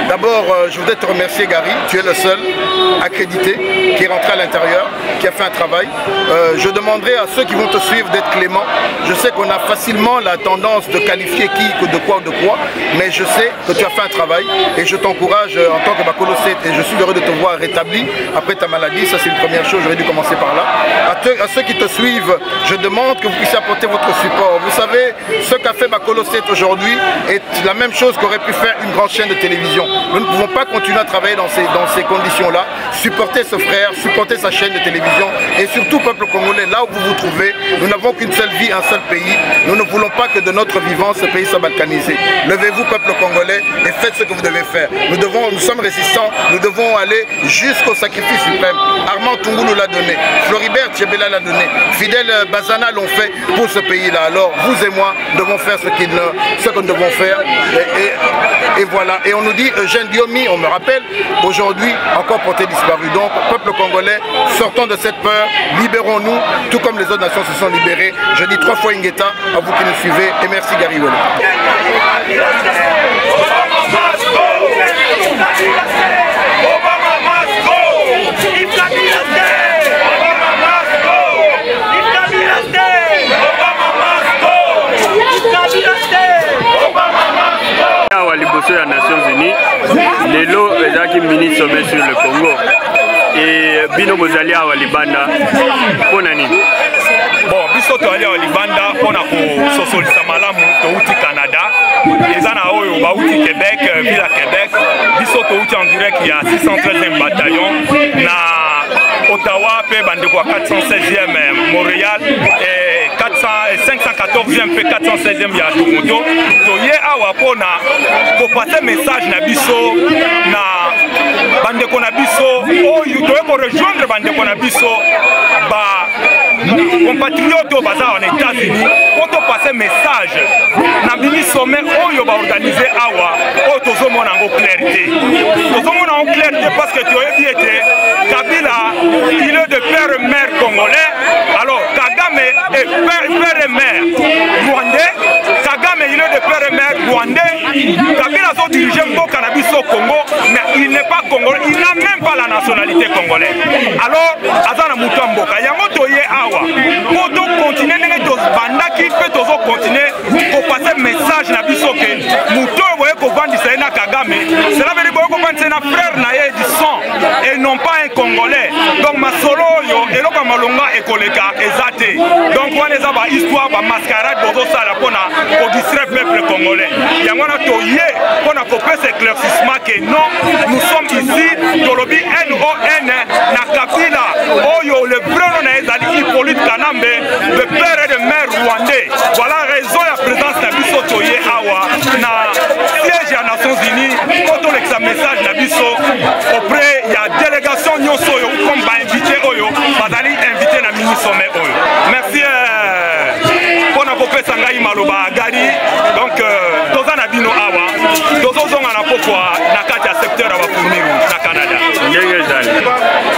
D'abord, je voudrais te remercier Gary, tu es le seul accrédité qui est rentré à l'intérieur, qui a fait un travail. Je demanderai à ceux qui vont te suivre d'être cléments. Je sais qu'on a facilement la tendance de qualifier qui, de quoi, mais je sais que tu as fait un travail et je t'encourage en tant que Bakolo 7 et je suis heureux de te voir rétabli après ta maladie. Ça, c'est une première chose, j'aurais dû commencer par là. À ceux qui te suivent, je demande que vous puissiez apporter votre support. Vous savez, ce qu'a fait Bakolo 7 aujourd'hui est la même chose qu'aurait pu faire une grande chaîne de télévision. Nous ne pouvons pas continuer à travailler dans ces conditions-là. Supporter ce frère, supporter sa chaîne de télévision et surtout, peuple congolais, là où vous vous trouvez, nous n'avons qu'une seule vie, un seul pays. Nous ne voulons pas que de notre vivant, ce pays soit balkanisé. Levez-vous, peuple congolais, et faites ce que vous devez faire. Nous sommes résistants, nous devons aller jusqu'au sacrifice suprême. Armand Tungu nous l'a donné, Floribert Tchébela l'a donné, Fidel Bazana l'ont fait pour ce pays-là. Alors, vous et moi, devons faire ce que nous devons faire. Et voilà. Et on nous dit, Eugène Diomi, on me rappelle, aujourd'hui, encore porté disparu. Donc, peuple congolais, sortons de cette peur, libérons-nous, tout comme les autres nations se sont libérées. Je dis 3 fois Ingeta à vous qui nous suivez, et merci Gary Welle. Awa liboso ya Nations Unies, lelo ezaki mini sommet sur le Congo. Et bino bozali awa libanda pona nini? Bon, biso toali awa libanda pona ko sosolisa malamu touti Canada. Ezana oyo bauti Québec, Villa Québec. Biso touti en direct il y a 613e bataillon na Ottawa pe bandeko 416e Montréal et 514e pe 416e ya Toronto. Toye awa pona ko passer message na biso na bandeko na biso oyo toye ko rejoindre bandeko na biso ba compatriotes baza en États-Unis pour te passer message na mini sommet oyo ba organiser awa o tozo mona ngo clarté. Tozo mona ngo clarté parce que tu as été Kabila, il est de père et mère congolais. Alors Kagame est père et mère rwandais. Kagame il est de père et mère rwandais. Kabila so dirige mboka na biso au Congo, mais il n'est pas congolais, il n'a même pas la nationalité congolaise. Alors azana mutu mboka yango toye awa pour to continuer ndenge to bandaki pe tozo continuer pour passer message na biso ke mutu boye ko vandisa na Kagame, cela veut dire boye ko vandisa na frère na ye du sang et non pas un congolais. Donc masolo yo eloko malonga ekoleka ezate. Donc wana eza ba histoire ba mascarade bozo sala pona ko distraire peuple congolais. Yango na toye pona ko pesa éclaircissement que non, nous sommes ici tolobi NON na Kabila oyo le vrai nom na ezali Hippolyte Kanambe, le père et de mère rwandais. Voilà raison la présence na biso toye awa na siège ya Nations Unies pour l'exa message na biso auprès ya délégation nyonso oyo comme ba invité oyo bazali invité na mini sommet oyo. Merci pour na kopesa ngai maloba gari. Donc toza na bino awa tozo zonga na pokwa na kati ya secteur wa Fumiru na Canada. Ndenge zali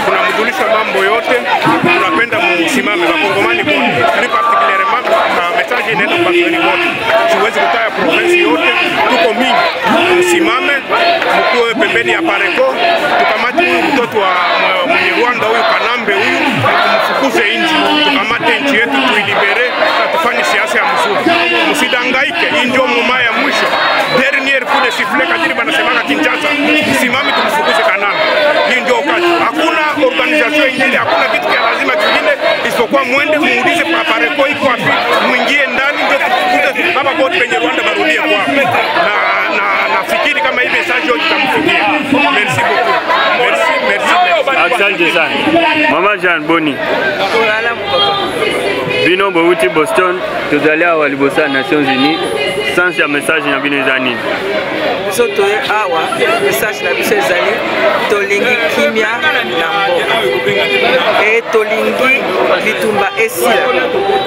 kuna mjulisha mambo yote tunapenda msimame Wakongomani ni particulièrement na message inaenda kwa watu wote. Siwezi kutaya province yote, tuko mingi. Msimame mkuwe pembeni ya Pareko, tukamate huyu mtoto wa mwenye Rwanda huyu Kanambe huyu, kumfukuze nchi, tukamate nchi yetu tuilibere na tufanye siasa ya mzuri. Msidangaike, hii ndio muma ya mwisho. Dernier coup de sifflet kadiri banasemanga Kinshasa, msimame tumfukuze Kanambe. Hii ndio wakati. Hakuna organisation ingine, hakuna kitu kia lazima kingine isipokuwa mwende muulize Pareko iko wapi, mwingie ndani ndio tufukuze hapa bote penye Rwanda barudie kwa. Nafikiri kama hii message yote tutamfikia. Merci beaucoup. Merci. Asante sana. Mama Jean Boni. Bino bouti Boston, tozali awa libosa Nations Unies. Sans ya message na bino ezani. Biso toye awa message na biso ezali tolingi kimia na mboka. Et tolingi bitumba esila.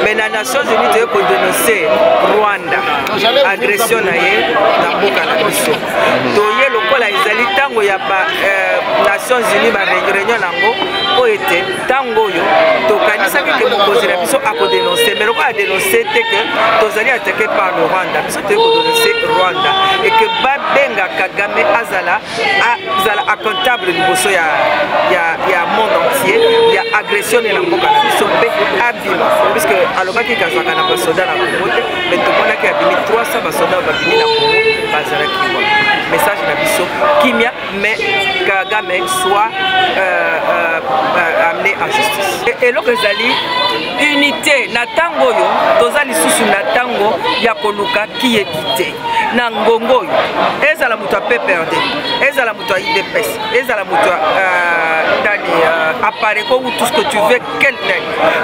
Mais na Nations Unies toye ko dénoncer Rwanda agression na ye na mboka na biso. Toye lokola ezali tango ya ba Nations Unies ba réunion nango oyo ete ntango oyo tokanisaki ke mokonzi na biso akodenonse mais lokola adenonse te ke tozali atake par le Rwanda biso toyei kodenonse Rwanda et que babenga Kagame azala accountable liboso ya monde entier ya agression na mboka na biso mpe abima puisque alobaki kazaka na basoda na Congo te mais tomonaki abimi 300 basoda babimi na Congo bazalaki wana message na biso kimia mais Kagame soit amené en justice eloko ezali unité na ntango oyo toza lisusu na ntango ya koluka kiyeki te na ngongo oyo ezala moto ya PPRD ezala moto ya IDPS ezala moto appareil ou tout ce que tu veux quel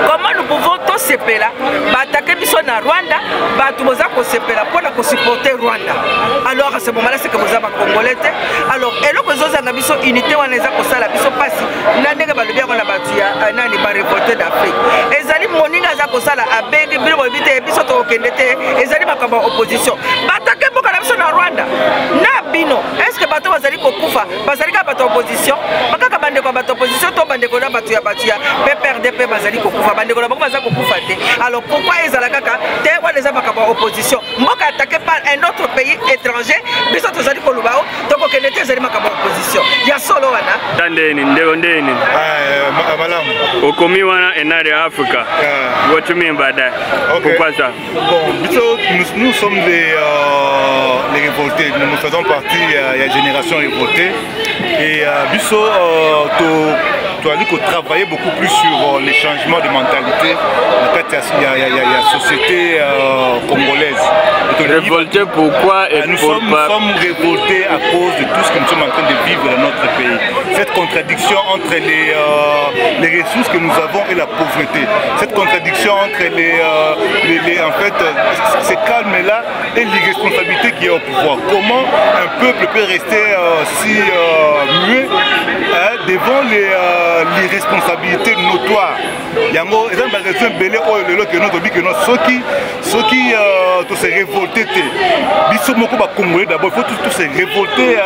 comment nous pouvons tous sepela battaquer biso na Rwanda batu boza ko sepela pour la supporter Rwanda alors à ce moment là c'est que boza ba congolais alors eloko zozanga biso unité wana eza ko sala biso pasi na ndenge balobi ko na batu ya nani ba révolté d'Afrique ezali moninga za ko sala abengi bilo bite biso to kende te ezali makamba opposition battaquer boka na biso na Rwanda na bino est-ce que bato bazali ko kufa bazali ka bato opposition bakaka bande ko bato opposition to bande ko na bato ya PPRD bazali ko kufa bande ko na bazali ko kufa te alors pourquoi ezala kaka te wana eza makamba opposition mboka attaqué par un autre pays étranger biso tozali ko lubao to ko kende te ezali makamba opposition ya solo wana tandeni ndego ndeni malamu okomi wana enare Africa what you mean by that pourquoi ça bon biso nous sommes les révoltés nous faisons partie de la génération révoltée et biso tu as dit qu'on travaillait beaucoup plus sur les changements de mentalité il y a la société congolaise. Révolté pourquoi et nous sommes révoltés à cause de tout ce que nous sommes en train de vivre dans notre pays. Cette contradiction entre les ressources que nous avons et la pauvreté. Cette contradiction entre en fait, ces calmes-là et l'irresponsabilité qui est au pouvoir. Comment un peuple peut rester si muet devant l'irresponsabilité notoire. Yango, ils ont besoin de belé au lelo que notre que nos ceux qui tous se révolter te. Biso moko ba congolais d'abord, il faut tous se révolter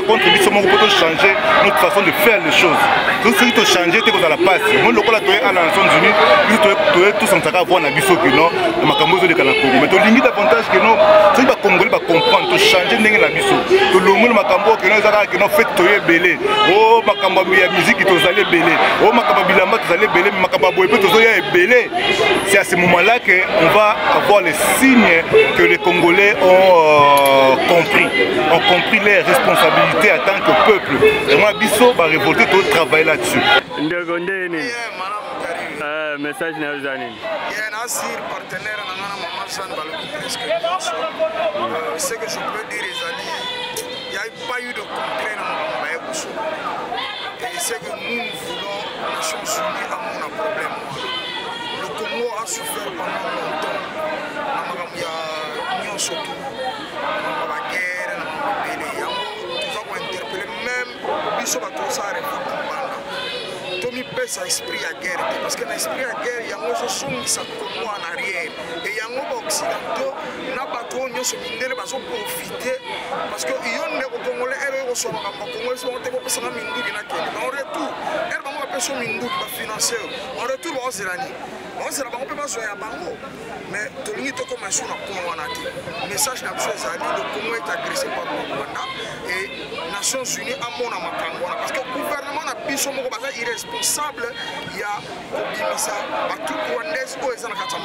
contre biso moko pour changer notre façon de faire les choses. Tout ce qui te changer te dans la passe. Moi lokola to à la Nations Unies, tu tous en train voir na biso que non, makambozo de kana Congo. Mais to limite davantage que non, ceux ba congolais ba comprendre, to changer ndenge la biso. To longola makambo que non ezaka que non fait to belé. Oh makambo ya musique to zali belé. Oh makambo bilamba to zali belé, makambo boye to zoya belé. C'est à ce moment-là qu'on va avoir les signes que les Congolais ont compris leurs responsabilités en tant que peuple. Et moi, Bisso va révolter tout le travail là-dessus. Message na uzani. Nasir partenaire na ngana Maman San balobi presque ce que je peux dire il n'y a pas eu de concret dans mon pays. Et c'est que nous voulons Nations Unies à mon problème. Le Congo a souffert pendant longtemps. Il y a Union surtout. La guerre, nous avons interpellé même Bisso Batosa a répondu. Tomi pèse l'esprit à guerre parce que l'esprit à guerre, il y a un son qui Congo en arrière. Et il y a un occidentaux, n'a pas trop de profiter parce que il y a un Congolais qui sont en Congo, ils sont en retour, en retour, on s'est dit, on peut pas jouer à Bango. Mais tout le monde est comme un son à Congo. Le message n'a pas été le Congo est agressé par le Rwanda et les Nations Unies à mon Amakango. Parce que le gouvernement n'a pas été irresponsable. Il y a Obimisa, à tout Rwandais, où ils sont en train de faire.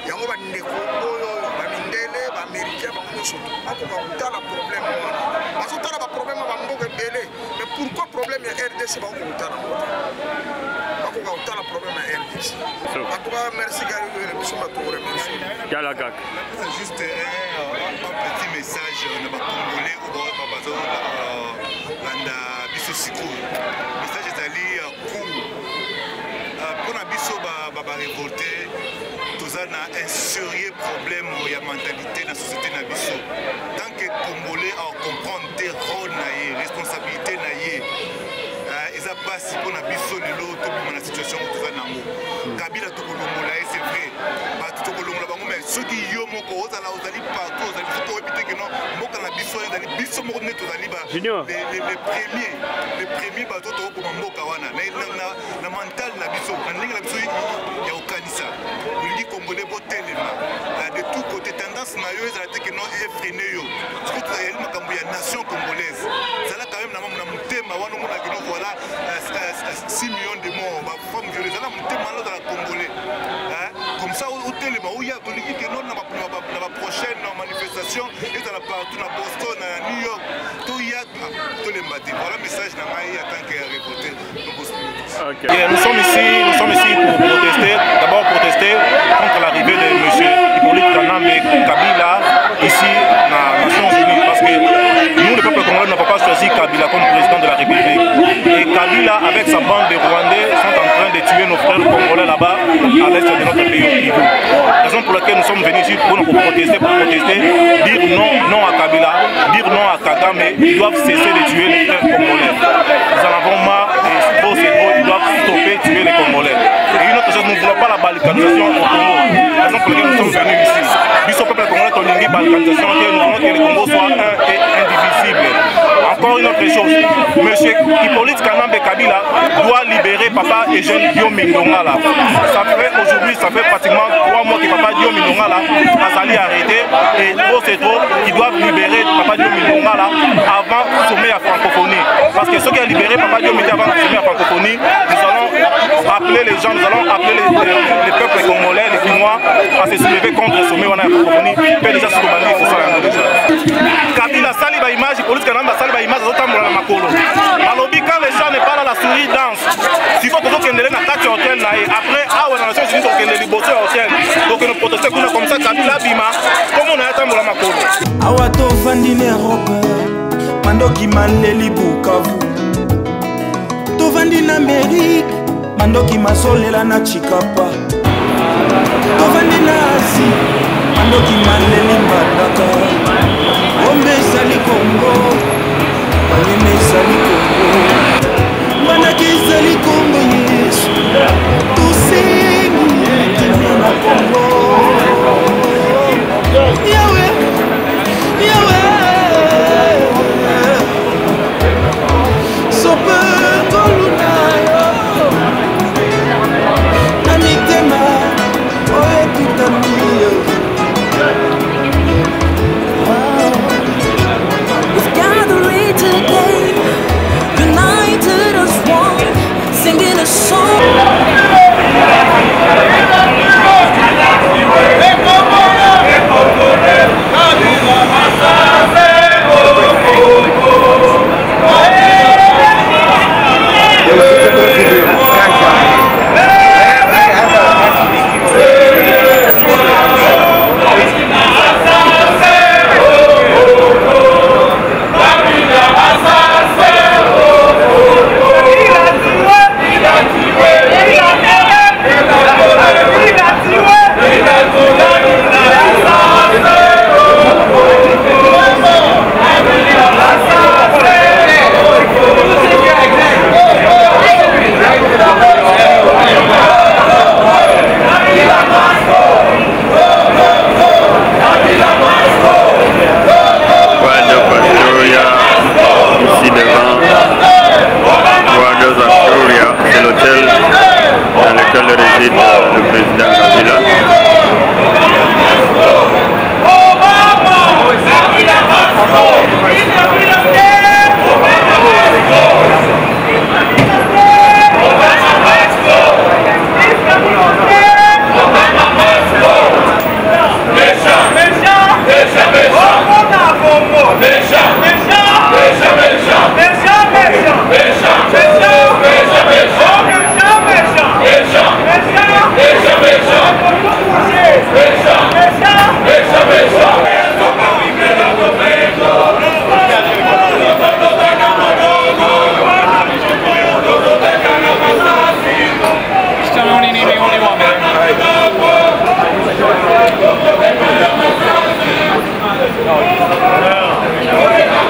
Il y a un Ndeko, Bamindele, Américain, surtout. On peut pas le problème. Parce que le problème est Belé. Mais pourquoi le problème est RDC? On peut pas le problème est RDC. En tout cas, merci Gary. Juste un petit message de Congolais ou de Bisso Siko. Le message est allé court. Pour la Bisso révolté, nous avons un sérieux problème de la mentalité de la société de Bisso. Tant que les Congolais comprennent des rôles, des responsabilités, ils n'ont pas si pour la Bisso de l'autre, dans la situation où nous sommes. Kabila Tokolongola, c'est vrai. soki yo moko ozala ozali partout ozali soki oyebi te keno mboka na biso ezali biso moko nde tozali les premiers bato tokokoma mboka wana na mental na biso na ndenge na biso ya kokanisa olingi congolais botelema de tout côté tendance na yo ezala te keno efrene yo soki tozali makambo ya nation congolaise ezala quand même na motema wana omona keno voilà 6 millions de morts bafemme violée ezala motema wana ozala congolais comme ça otelema oya tolingi keno na baprochaine manifestation ezala partout na Boston na New York toya tolemba te voilà message na ngai en tant que reporter. Nous sommes ici pour protester, d'abord protester contre l'arrivée de M. Hippolyte Kanambe Kabila ici dans les Nations Unies parce que nous, le peuple congolais, n'avons pas choisi Kabila comme président de la République. Et Kabila, avec sa bande de Rwandais, sont en train de tuer nos frères congolais là-bas à l'est de notre pays. Raison pour laquelle nous sommes venus ici pour protester, dire non à Kabila, dire non à Kagame, ils doivent cesser de tuer les frères congolais. Nous en avons marre et c'est trop, ils doivent stopper de tuer les Congolais. Et une autre chose, nous ne voulons pas la balkanisation au Congo. Raison pour laquelle nous sommes venus ici. Nous, peuple congolais, nous voulons balkanisation, nous voulons que le Congo soit un et indivisible. Encore une autre chose, M. Hippolyte Kanambe Kabila doit libérer Papa Eugène Diomé Ndongala. Aujourd'hui, ça fait pratiquement 3 mois que Papa Diomé Ndongala a sali arrêté et trop c'est trop, ils doivent libérer Papa Diomé Ndongala avant le sommet à francophonie. Parce que ceux qui ont libéré Papa Diomé avant le sommet à francophonie, nous allons appeler les gens, nous allons appeler les peuples congolais, les Finnois à se soulever contre le sommet à francophonie. Peut déjà se demander pour ça déjà. Kabila sali ba image, Hippolyte Kanambe sali ba image zotambola na makolo. Malobi quand les gens ne parlent la souris danse. Si faut que vous kendele na kati hôtel là et après ah ouais dans Nations Unies on kendele liboso hôtel. Donc nous protester comme ça Kabila bima comme on a tambola makolo. Awa to vandi ne Europe. Mandoki mandeli Bukavu. To vandi na Amérique. Mandoki masolela na Chikapa. To vandi na Asie. Mandoki mandeli Mbandaka. Ombe sali Congo. Wanyeme sali Congo. Manaki sali Congo Yesu. Tusengi kimia na Congo. Yahweh, Yahweh. Sope kolunayo. Namitema oye tutamio. We've gathered today, united as one, singing a song. Yeah.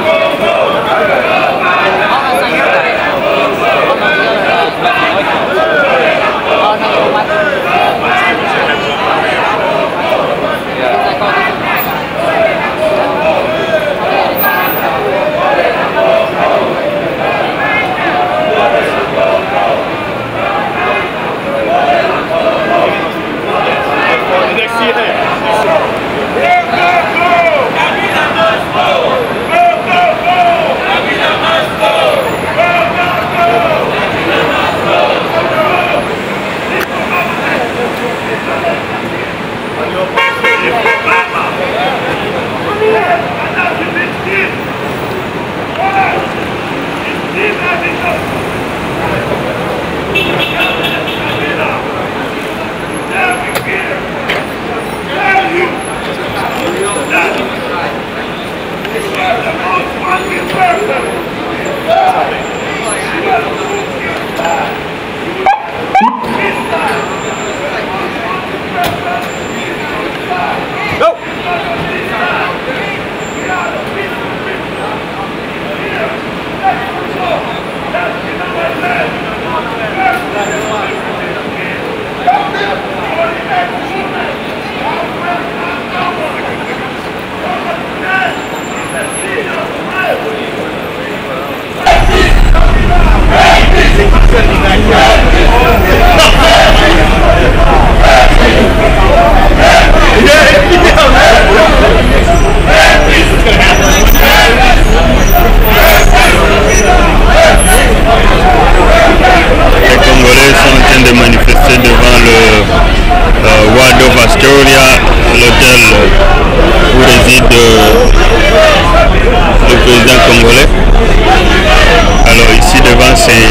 nationale où réside le président congolais. Alors ici devant c'est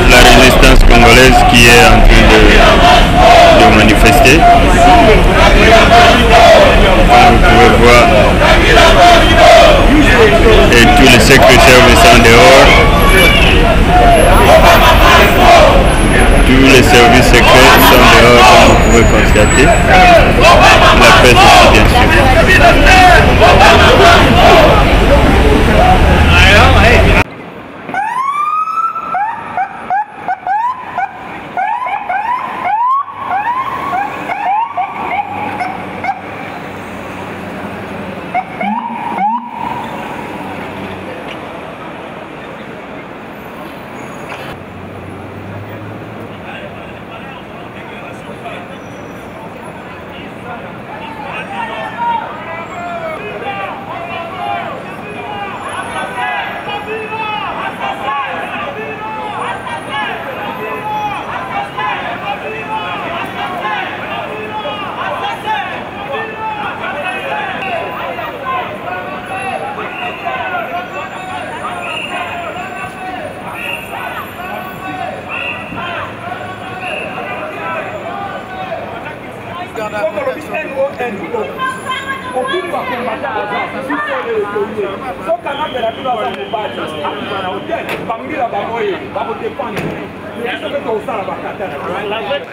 la résistance congolaise qui est en train de manifester. Vous pouvez voir, et tous les secrétaires sont dehors. Tous les services secrets sont dehors, comme vous pouvez constater. La presse aussi, bien sûr.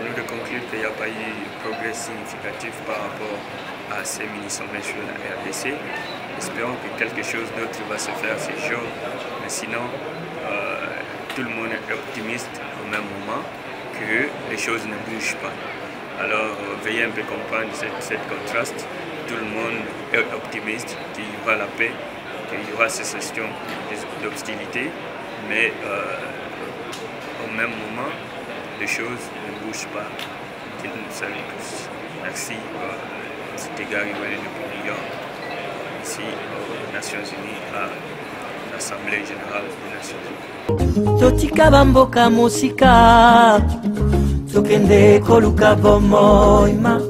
nous de conclure qu'il n'y a pas eu de progrès significatif par rapport à ces mini-sommets sur la RDC. Espérons que quelque chose d'autre va se faire ces jours, mais sinon tout le monde est optimiste au même moment que les choses ne bougent pas. Alors veuillez un peu comprendre cette contraste. Tout le monde est optimiste qu'il y aura la paix, qu'il y aura cessation d'hostilité, mais au même moment, les choses ne bougent pas. Dieu nous salue tous. Merci. C'était Gary Wellen depuis New York, ici aux Nations Unies, à l'Assemblée Générale des Nations Unies. Totika bamboka musika tokende koluka bomoima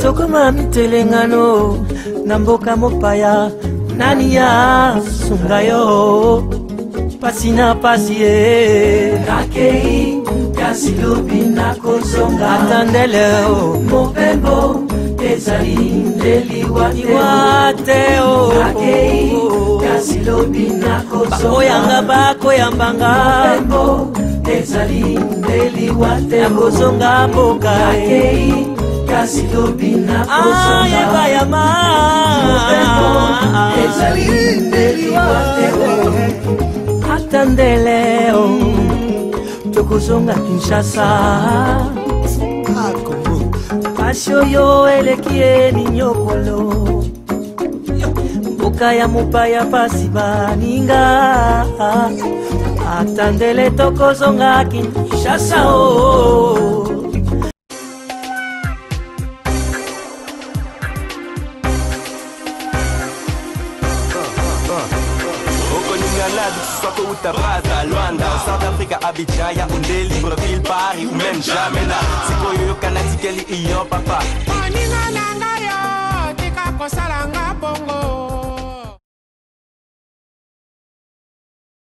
tokoma mitelengano na mboka mopaya nani ya sunga yo pasi na pasi ye nakei kasi lobi na kozonga atandele mopembo ezali ndeliwa te o nakei kasi lobi na kozonga bakoyanga bakoyambanga mopembo ezali ndeliwa te akozonga mboka nakei kasi lobi na kozonga bayama mopembo ezali ndeliwa te atandele tokozonga Kinshasa pasi oyo eleki eninyokolo mboka ya mopaya pasi baninga atandele tokozonga Kinshasa Braza, Luanda, South Africa, Abidjan, Yaoundé, Libreville, Paris ou même Jamena. C'est quoi yo Canadi, Kelly, Ion, papa.